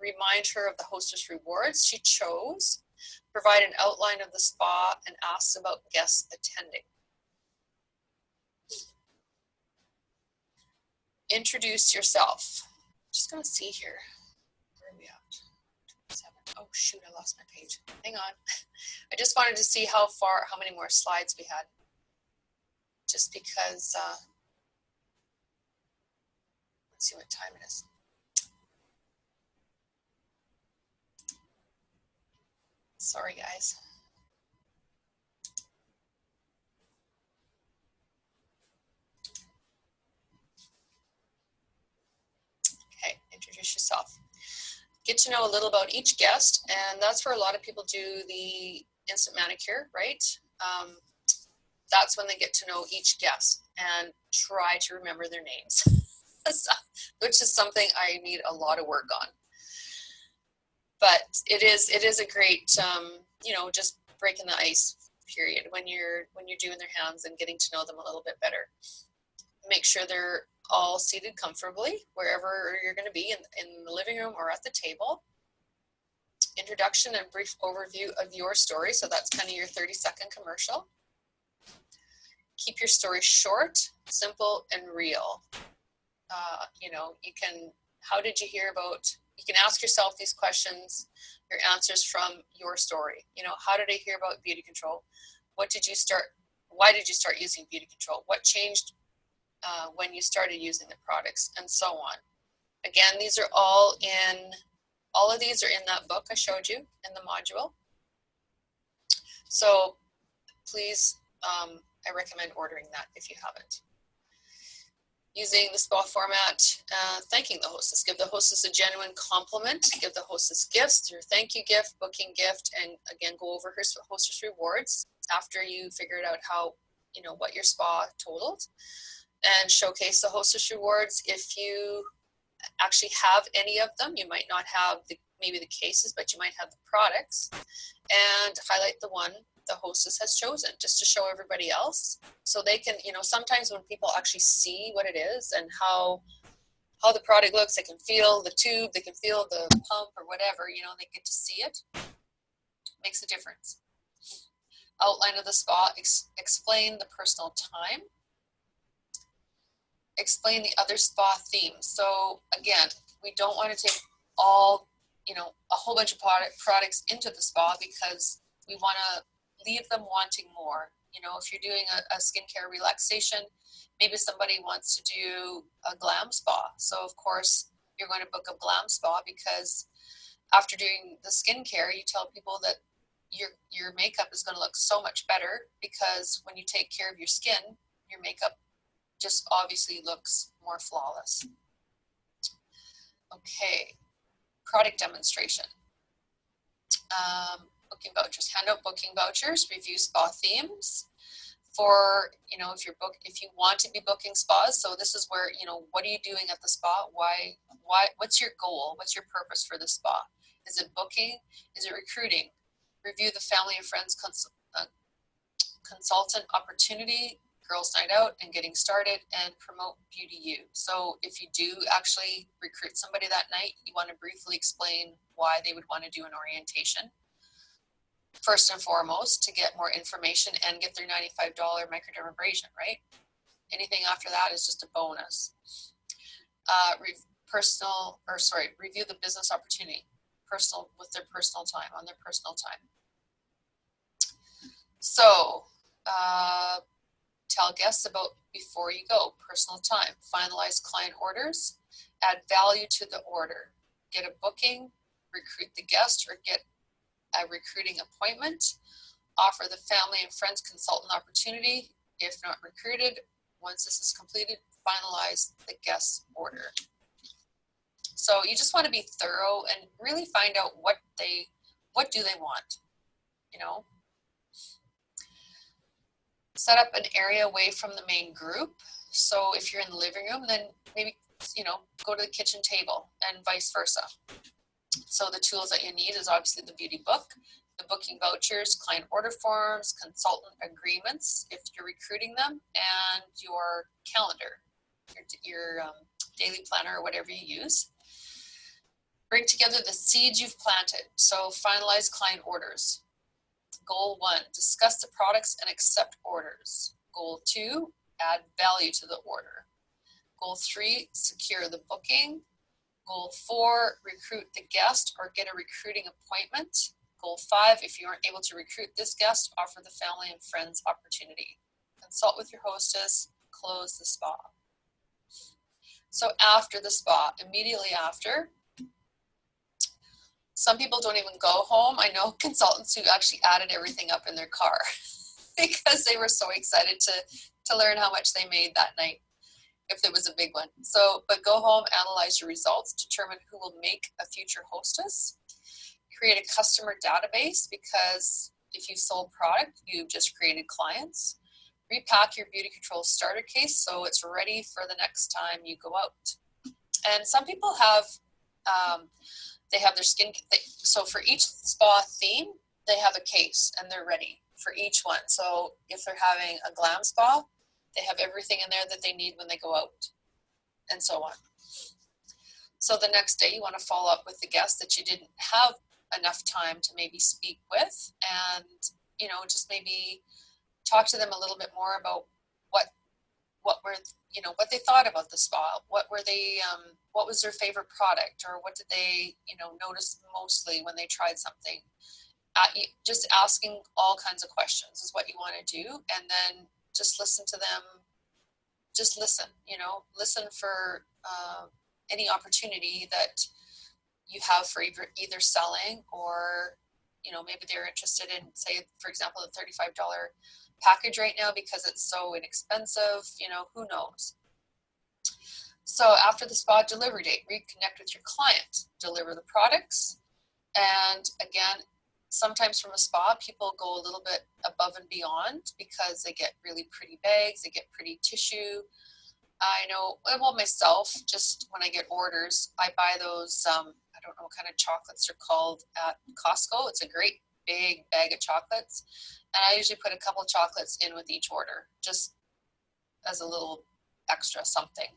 Remind her of the hostess rewards she chose. Provide an outline of the spa and ask about guests attending. Introduce yourself. Just going to see here. Where are we at? 7. Oh, shoot, I lost my page. Hang on. I just wanted to see how many more slides we had. Just because, let's see what time it is. Sorry, guys. Okay, introduce yourself. Get to know a little about each guest, and that's where a lot of people do the instant manicure, right? That's when they get to know each guest and try to remember their names, which is something I need a lot of work on. But it is a great, just breaking the ice period when you're doing their hands and getting to know them a little bit better. Make sure they're all seated comfortably wherever you're going to be, in the living room or at the table. Introduction and brief overview of your story. So that's kind of your 30-second commercial. Keep your story short, simple, and real. How did you hear about you can ask yourself these questions, your answers from your story. You know, how did I hear about beauty control? What did you start? Why did you start using beauty control? What changed when you started using the products, and so on. Again, these are all of these are in that book I showed you in the module. So please, I recommend ordering that if you haven't. Using the SPA format, thanking the hostess. Give the hostess a genuine compliment. Give the hostess gifts, your thank you gift, booking gift, and again, go over her hostess rewards after you figured out how, you know, what your spa totaled, and showcase the hostess rewards. If you actually have any of them, you might not have maybe the cases, but you might have the products, and highlight the one the hostess has chosen just to show everybody else, so they can, you know, sometimes when people actually see what it is and how the product looks, they can feel the tube, they can feel the pump or whatever, you know, they get to see it. Makes a difference. Outline of the spa, explain the personal time, explain the other spa themes. So again, we don't want to take all, you know, a whole bunch of products into the spa, because we want to leave them wanting more. You know, if you're doing a skincare relaxation, maybe somebody wants to do a glam spa. So of course you're going to book a glam spa, because after doing the skincare, you tell people that your makeup is going to look so much better, because when you take care of your skin, your makeup just obviously looks more flawless. Okay, product demonstration. Booking vouchers, hand out booking vouchers, review spa themes. For, you know, if you want to be booking spas, so this is where, you know, what are you doing at the spa? Why, what's your goal? What's your purpose for the spa? Is it booking? Is it recruiting? Review the family and friends consultant opportunity, girls night out and getting started, and promote Beauty U. So if you do actually recruit somebody that night, you want to briefly explain why they would want to do an orientation. First and foremost, to get more information and get their $95 microdermabrasion, right? Anything after that is just a bonus. Review the business opportunity, with their personal time, on their personal time. So, tell guests about before you go, personal time, finalize client orders, add value to the order, get a booking, recruit the guest, or get a recruiting appointment, offer the family and friends consultant opportunity. If not recruited, once this is completed, finalize the guest order. So you just want to be thorough and really find out what do they want, you know. Set up an area away from the main group. So if you're in the living room, then maybe, you know, go to the kitchen table and vice versa. So the tools that you need is obviously the beauty book, the booking vouchers, client order forms, consultant agreements if you're recruiting them, and your calendar, your daily planner or whatever you use. Bring together the seeds you've planted. So finalize client orders. Goal 1, discuss the products and accept orders. Goal 2, add value to the order. Goal 3, secure the booking. Goal 4, recruit the guest or get a recruiting appointment. Goal 5, if you aren't able to recruit this guest, offer the family and friends opportunity. Consult with your hostess, close the spa. So after the spa, immediately after, some people don't even go home. I know consultants who actually added everything up in their car because they were so excited to learn how much they made that night, if there was a big one. So, but go home, analyze your results, determine who will make a future hostess, create a customer database, because if you've sold product, you've just created clients. Repack your beauty control starter case so it's ready for the next time you go out. And some people have, they have their skin, so for each spa theme, they have a case and they're ready for each one. So if they're having a glam spa, they have everything in there that they need when they go out, and so on. So the next day you want to follow up with the guests that you didn't have enough time to maybe speak with, and, you know, just maybe talk to them a little bit more about what they thought about the spa. What was their favorite product, or what did they, notice mostly when they tried something. Just asking all kinds of questions is what you want to do, and then just listen to them. Just listen, listen for any opportunity that you have for either selling, or maybe they're interested in, say, for example, the $35 package right now because it's so inexpensive. Who knows. So after the spa delivery date, reconnect with your client, deliver the products. And again, sometimes from a spa, people go a little bit above and beyond because they get really pretty bags, they get pretty tissue. I know, well, myself, just when I get orders, I buy those, I don't know what kind of chocolates they're called at Costco. It's a great big bag of chocolates. And I usually put a couple chocolates in with each order, just as a little extra something.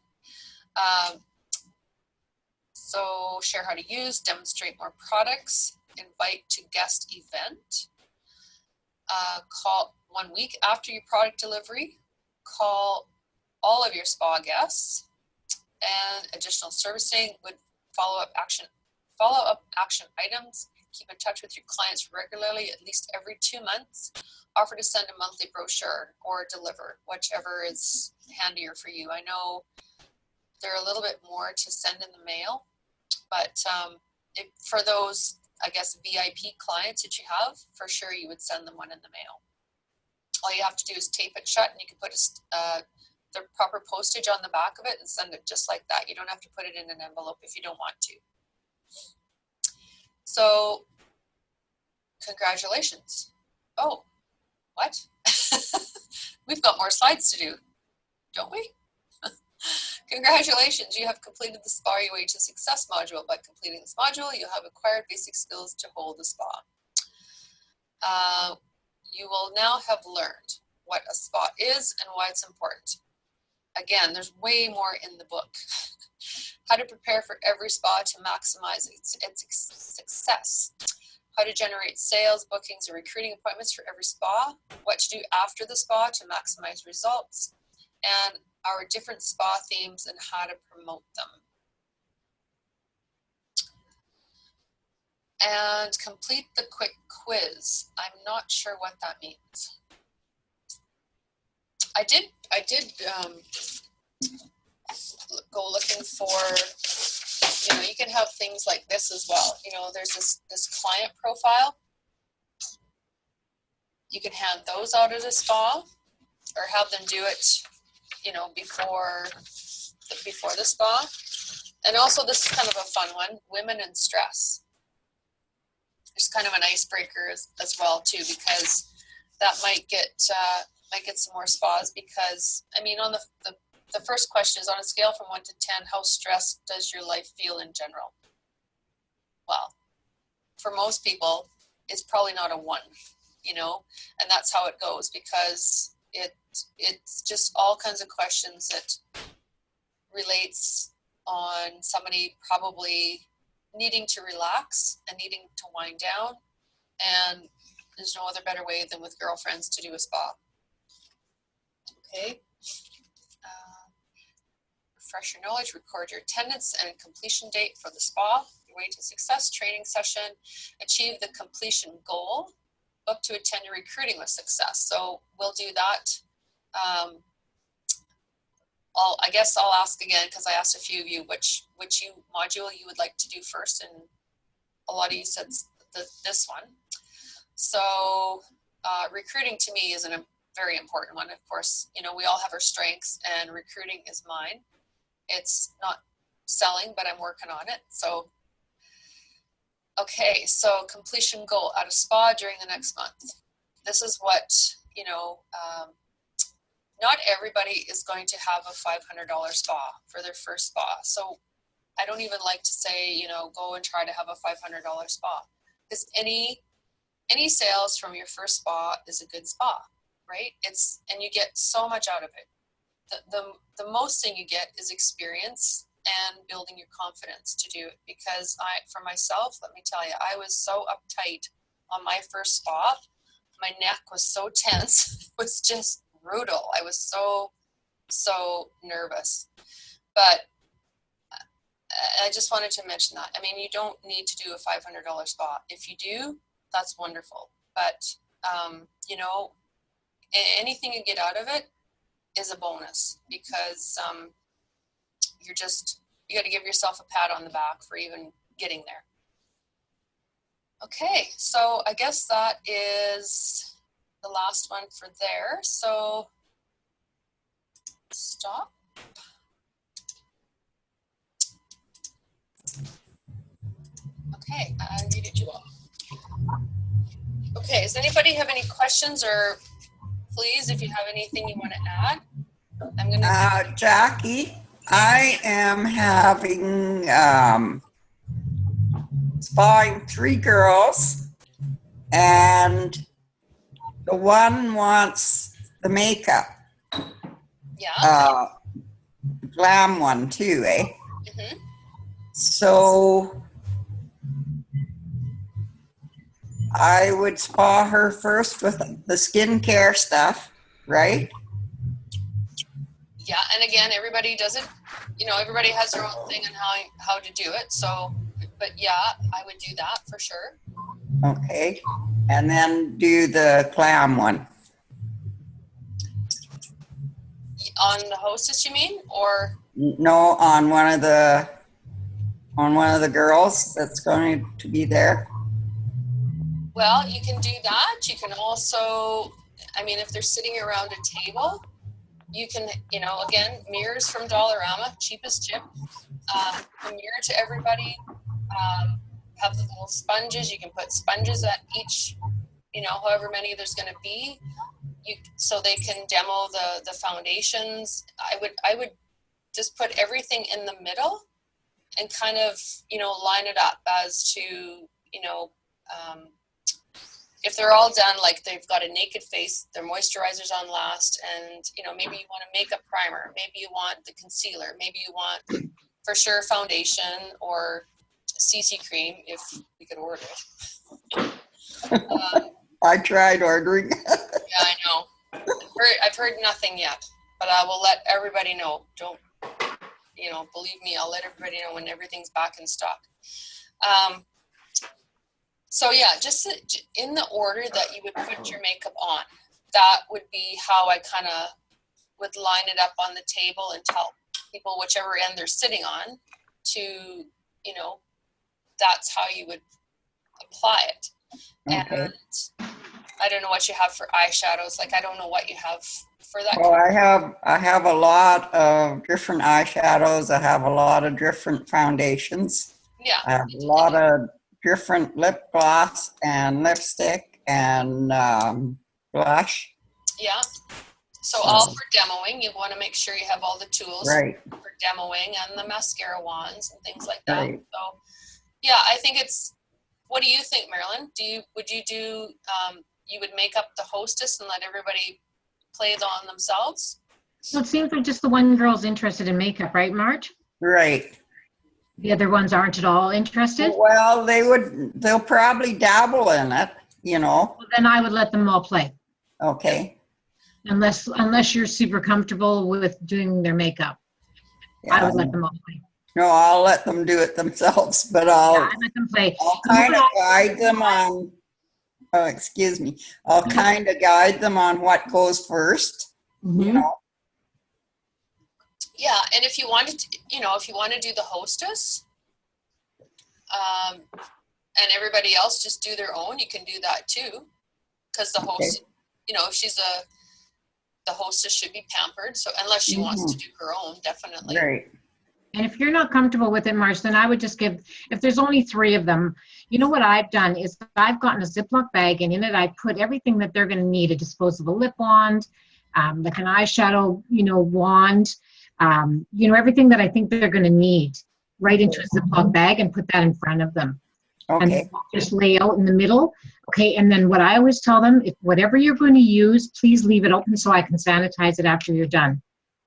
So share how to use, demonstrate more products, invite to guest event. Call 1 week after your product delivery. Call all of your spa guests, and additional servicing with follow-up action items. Keep in touch with your clients regularly, at least every 2 months. Offer to send a monthly brochure or deliver, whichever is handier for you. I know they're a little bit more to send in the mail, but for those, I guess, VIP clients that you have, for sure you would send them one in the mail. All you have to do is tape it shut, and you can put the proper postage on the back of it and send it just like that. You don't have to put it in an envelope if you don't want to. So, congratulations. Oh, what? We've got more slides to do, don't we? Congratulations, you have completed the Spa Your Way to Success module. By completing this module, you have acquired basic skills to hold the spa. You will now have learned what a spa is and why it's important. Again, there's way more in the book. How to prepare for every spa to maximize its success. How to generate sales, bookings, and recruiting appointments for every spa. What to do after the spa to maximize results. And our different spa themes and how to promote them. And complete the quick quiz. I'm not sure what that means. I did go looking for, you can have things like this as well. There's this client profile. You can hand those out at a spa, or have them do it, before the spa. And also, this is kind of a fun one, women in stress. There's kind of an icebreaker as well too, because that might get some more spas. Because on the first question is, on a scale from 1 to 10, how stressed does your life feel in general? Well, for most people, it's probably not a 1, and that's how it goes, because it's just all kinds of questions that relates on somebody probably needing to relax and needing to wind down, and there's no other better way than with girlfriends to do a spa. Okay. Refresh your knowledge, record your attendance and completion date for the spa, your way to success, training session, achieve the completion goal, book to attend your recruiting with success. So we'll do that. I guess I'll ask again, because I asked a few of you which module you would like to do first, and a lot of you said this one. So recruiting to me is a very important one. Of course, we all have our strengths, and recruiting is mine. It's not selling, but I'm working on it. So, okay, so completion goal at a spa during the next month. This is what, not everybody is going to have a $500 spa for their first spa. So I don't even like to say, go and try to have a $500 spa, because any sales from your first spa is a good spa, right? And you get so much out of it. The most thing you get is experience and building your confidence to do it. Because for myself, let me tell you, I was so uptight on my first spa. My neck was so tense. It was just brutal. I was so so nervous. But I just wanted to mention that. I mean, you don't need to do a $500 spa. If you do, that's wonderful. But, you know, anything you get out of it is a bonus, because you got to give yourself a pat on the back for even getting there. Okay, so I guess that is the last one for there. So stop. Okay, I muted you all. Okay, does anybody have any questions, or please, if you have anything you want to add? I'm gonna. Jackie, I am having spawing 3 girls, and the one wants the makeup. Yeah. Glam one too, eh? Mhm. So I would spa her first with the skincare stuff, right? Yeah, and again, everybody does it. You know, everybody has their own thing on how to do it. So, but yeah, I would do that for sure. Okay. And then do the clam one. On the hostess, you mean, or? No, on one of the girls that's going to be there. Well, you can do that. You can also, I mean, if they're sitting around a table, you can, you know, again, mirrors from Dollarama, cheapest chip. A mirror to everybody. Have the little sponges. You can put sponges at each, you know, however many there's going to be. So they can demo the foundations. I would just put everything in the middle and kind of, you know, line it up as to, you know, if they're all done, like they've got a naked face, their moisturizer's on last, and, you know, maybe you want a makeup primer, maybe you want the concealer, maybe you want for sure foundation or CC cream, if we could order it. I tried ordering. Yeah, I know. I've heard nothing yet, but I will let everybody know. Don't, you know, believe me, I'll let everybody know when everything's back in stock. So yeah, just in the order that you would put your makeup on, that would be how I kind of would line it up on the table and tell people whichever end they're sitting on to, you know, that's how you would apply it. Okay. And I don't know what you have for eyeshadows. Like, I don't know what you have for that. Well, I have a lot of different eyeshadows. I have a lot of different foundations. Yeah. I have a lot of different lip gloss and lipstick and blush. Yeah. So all for demoing. You want to make sure you have all the tools Right. for demoing and the mascara wands and things like that. Right. So yeah, I think it's, what do you think, Marilyn? Would you do, you would make up the hostess and let everybody play it on themselves? So it seems like just the one girl's interested in makeup, right, Marge? Right. The other ones aren't at all interested? Well, they'll probably dabble in it, you know. Well, then I would let them all play. Okay. Unless you're super comfortable with doing their makeup. I Yeah. would let them all play. No, I'll let them do it themselves, but Yeah, I'll I'd let them play. kind of guide them on, excuse me, I'll kind of guide them on what goes first, you Mhm. know. Yeah, and if you wanted to, you know, if you want to do the hostess, and everybody else just do their own, you can do that too. Because the host, you know, the hostess should be pampered. So unless she wants to do her own, definitely. Right. And if you're not comfortable with it, Marge, then I would just give, if there's only 3 of them, you know what I've done is I've gotten a Ziploc bag, and in it I put everything that they're going to need, a disposable lip wand, like an eyeshadow, you know, wand, you know, everything that I think they're going to need right into a Ziploc bag and put that in front of them. And Okay. just lay out in the middle. Okay, and then what I always tell them, if whatever you're going to use, please leave it open so I can sanitize it after you're done.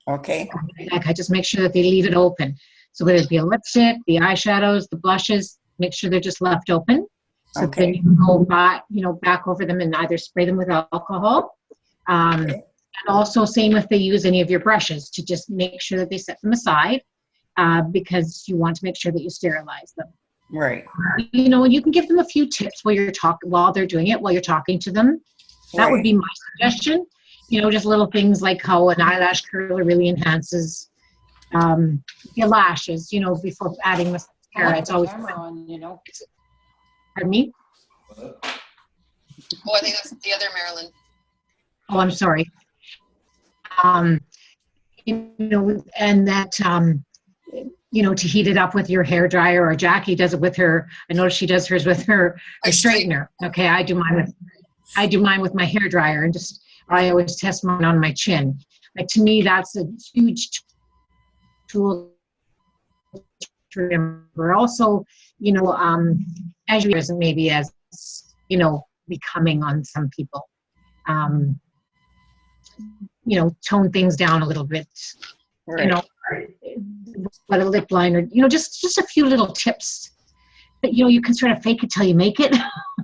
Okay. Like, I just make sure that they leave it open. So whether it be a lipstick, the eyeshadows, the blushes, make sure they're just left open. So then you can go back, you know, back over them and either spray them with alcohol. And And also same if they use any of your brushes, to just make sure that they set them aside, because you want to make sure that you sterilize them. Right. You know, and you can give them a few tips while they're doing it, while you're talking to them. That would be my suggestion. You know, just little things like how an eyelash curler really enhances your lashes, you know, before adding mascara. It's always fun. You know. Pardon me? Oh, I think that's the other Marilyn. Oh, I'm sorry. You know, and that, you know, to heat it up with your hair dryer, or Jackie does it with her. I know she does hers with her straightener. Okay, I do mine with my hair dryer, and I always test mine on my chin. Like, to me, that's a huge tool to remember. Also, you know, as you isn't maybe as, you know, becoming on some people. You know, tone things down a little bit. Right. You know, what a lip liner, you know, just a few little tips that, you know, you can sort of fake it till you make it.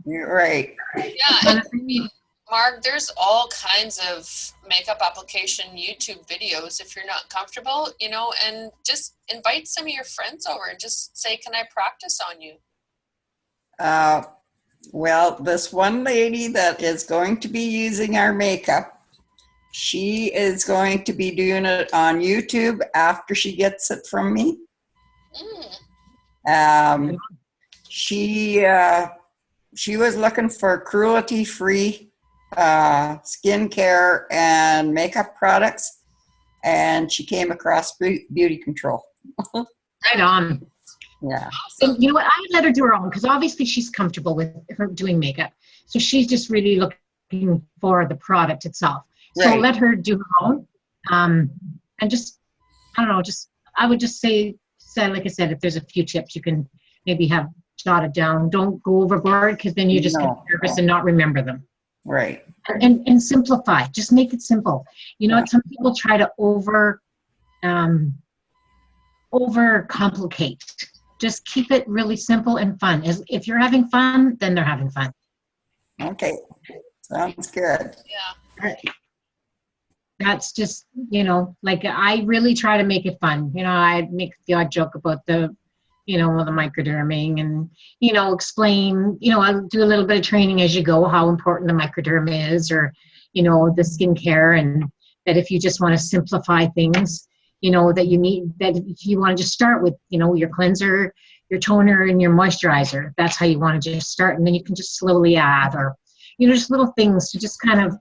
You're right. Yeah, and, I mean, Mark, there's all kinds of makeup application YouTube videos if you're not comfortable, you know, and just invite some of your friends over and just say, can I practice on you? Well, this one lady that is going to be using our makeup, she is going to be doing it on YouTube after she gets it from me. She was looking for cruelty-free skincare and makeup products, and she came across Beauty Control. Right on. Yeah. And you know what? I let her do her own, because obviously she's comfortable with her doing makeup. So she's just really looking for the product itself. So Right. let her do her own. And just, I don't know, I would just say, like I said, if there's a few tips you can maybe have jotted down. Don't go overboard, because then you just get nervous and not remember them. Right. And simplify. Just make it simple. You know, some people try to overcomplicate. Just keep it really simple and fun. If you're having fun, then they're having fun. Okay. Sounds good. Yeah. That's just, you know, like, I really try to make it fun. You know, I make the odd joke about the, you know, the microderming, and, you know, explain, you know, I'll do a little bit of training as you go, how important the microderm is, or, you know, the skincare, and that if you just want to simplify things, you know, that if you want to just start with, you know, your cleanser, your toner, and your moisturizer, that's how you want to just start. And then you can just slowly add, or, you know, just little things to just kind of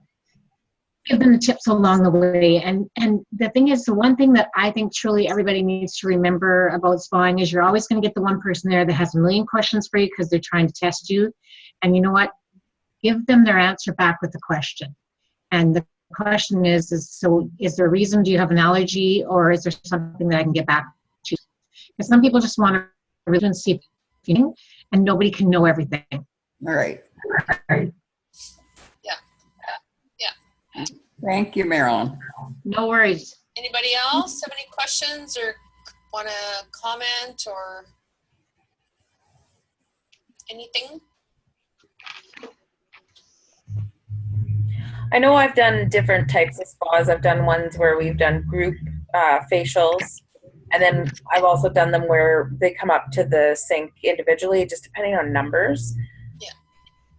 give them the tips along the way. And the thing is, the one thing that I think truly everybody needs to remember about spawing is you're always going to get the one person there that has a million questions for you, because they're trying to test you. And you know what? Give them their answer back with the question. And the question is so is there a reason? Do you have an allergy, or is there something that I can get back to? Because some people just want to really see if you know, and nobody can know everything. All right. Yeah. Thank you, Marilyn. No worries. Anybody else have any questions or want to comment or anything? I know I've done different types of spas. I've done ones where we've done group facials, and then I've also done them where they come up to the sink individually, just depending on numbers. Yeah.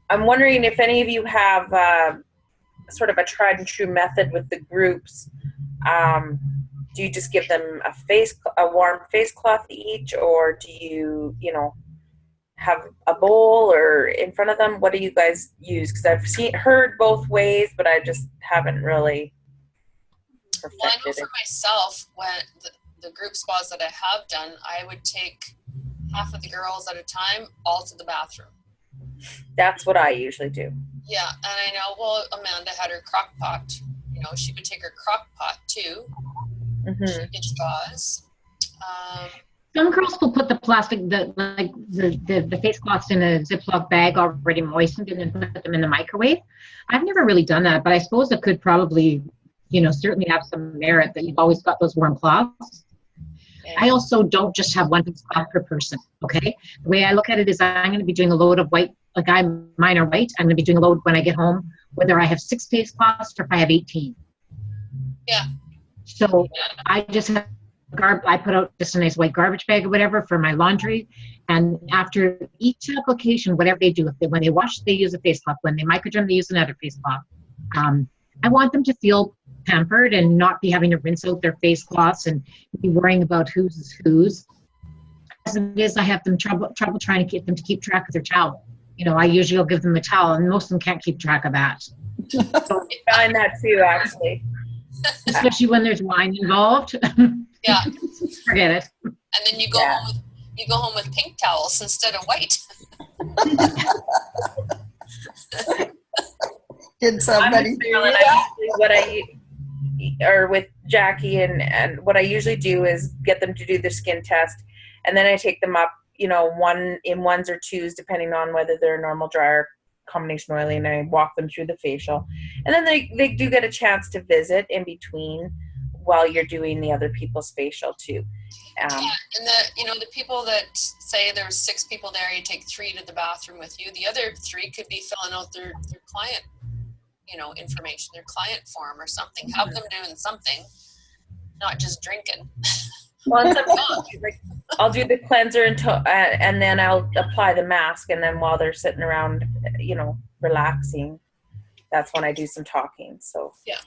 I'm wondering if any of you have sort of a tried and true method with the groups. Do you just give them a warm face cloth each, or do you, have a bowl or in front of them? What do you guys use? Because I've heard both ways, but I just haven't really perfected Well, I know it. for myself, when the group spas that I have done, I would take half of the girls at a time all to the bathroom. That's what I usually do. Yeah, and I know, well, Amanda had her crock pot. She would take her crock pot too. Mm-hmm. She did spas. Some girls will put the plastic, the face cloths in a Ziploc bag already moistened and then put them in the microwave. I've never really done that, but I suppose it could probably, certainly have some merit that you've always got those warm cloths. Okay. I also don't just have one face cloth per person, okay? The way I look at it is I'm going to be doing a load of white, mine are white. I'm going to be doing a load when I get home, whether I have 6 face cloths or if I have 18. Yeah. So I just have I put out just a nice white garbage bag or whatever for my laundry. And after each application, whatever they do, when they wash, they use a face cloth. When they microderm, they use another face cloth. I want them to feel pampered and not be having to rinse out their face cloths and be worrying about whose is whose. As it is, I have them trouble trying to get them to keep track of their towel. I usually will give them a towel, and most of them can't keep track of that. I find that too, actually. Especially when there's wine involved. Yeah. Forget it. And then you go home with pink towels instead of white. Did somebody I'm with Marilyn. Or with Jackie, and what I usually do is get them to do the skin test, and then I take them up, ones or twos, depending on whether they're normal, dry, or combination oily, and I walk them through the facial. And then they do get a chance to visit in between while you're doing the other people's facial too. And the people that say there's 6 people there, you take 3 to the bathroom with you. The other 3 could be filling out their client, information, their client form or something. Have them doing something, not just drinking. Once I'm done, I'll do the cleanser and then I'll apply the mask. And then while they're sitting around, relaxing, that's when I do some talking. So yeah.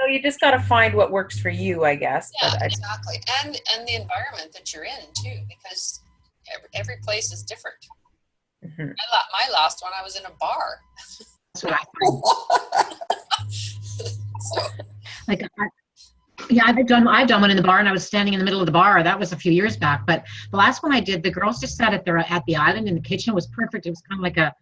You just got to find what works for you, I guess. Yeah, exactly. And the environment that you're in too, because every place is different. Mm-hmm. My last one, I was in a bar. That's what I So. I've done one in the bar, and I was standing in the middle of the bar. That was a few years back. But the last one I did, the girls just sat at the island in the kitchen. It was perfect. It was kind of like a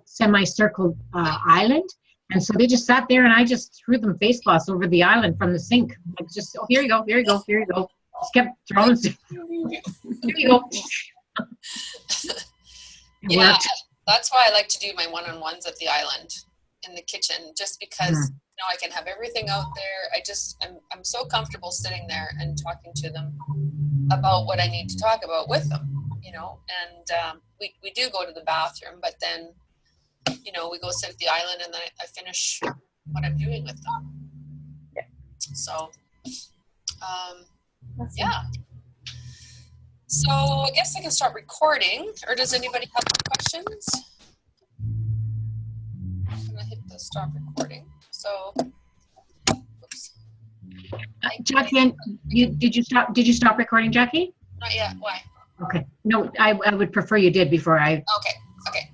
semicircle island. And so they just sat there, and I just threw them face cloths over the island from the sink. Like, just, here you go. Just kept throwing. Here you go. Yeah, that's why I like to do my one-on-ones at the island in the kitchen, just because I can have everything out there. I'm so comfortable sitting there and talking to them about what I need to talk about with them, and we do go to the bathroom, but then we go sit at the island, and then I finish what I'm doing with them. Yeah. So, yeah. So I guess I can start recording, or does anybody have any questions? I'm gonna hit the stop recording. So, oops. Jackie, did you stop recording, Jackie? Not yet. Why? Okay. No, I would prefer you did before I. Okay.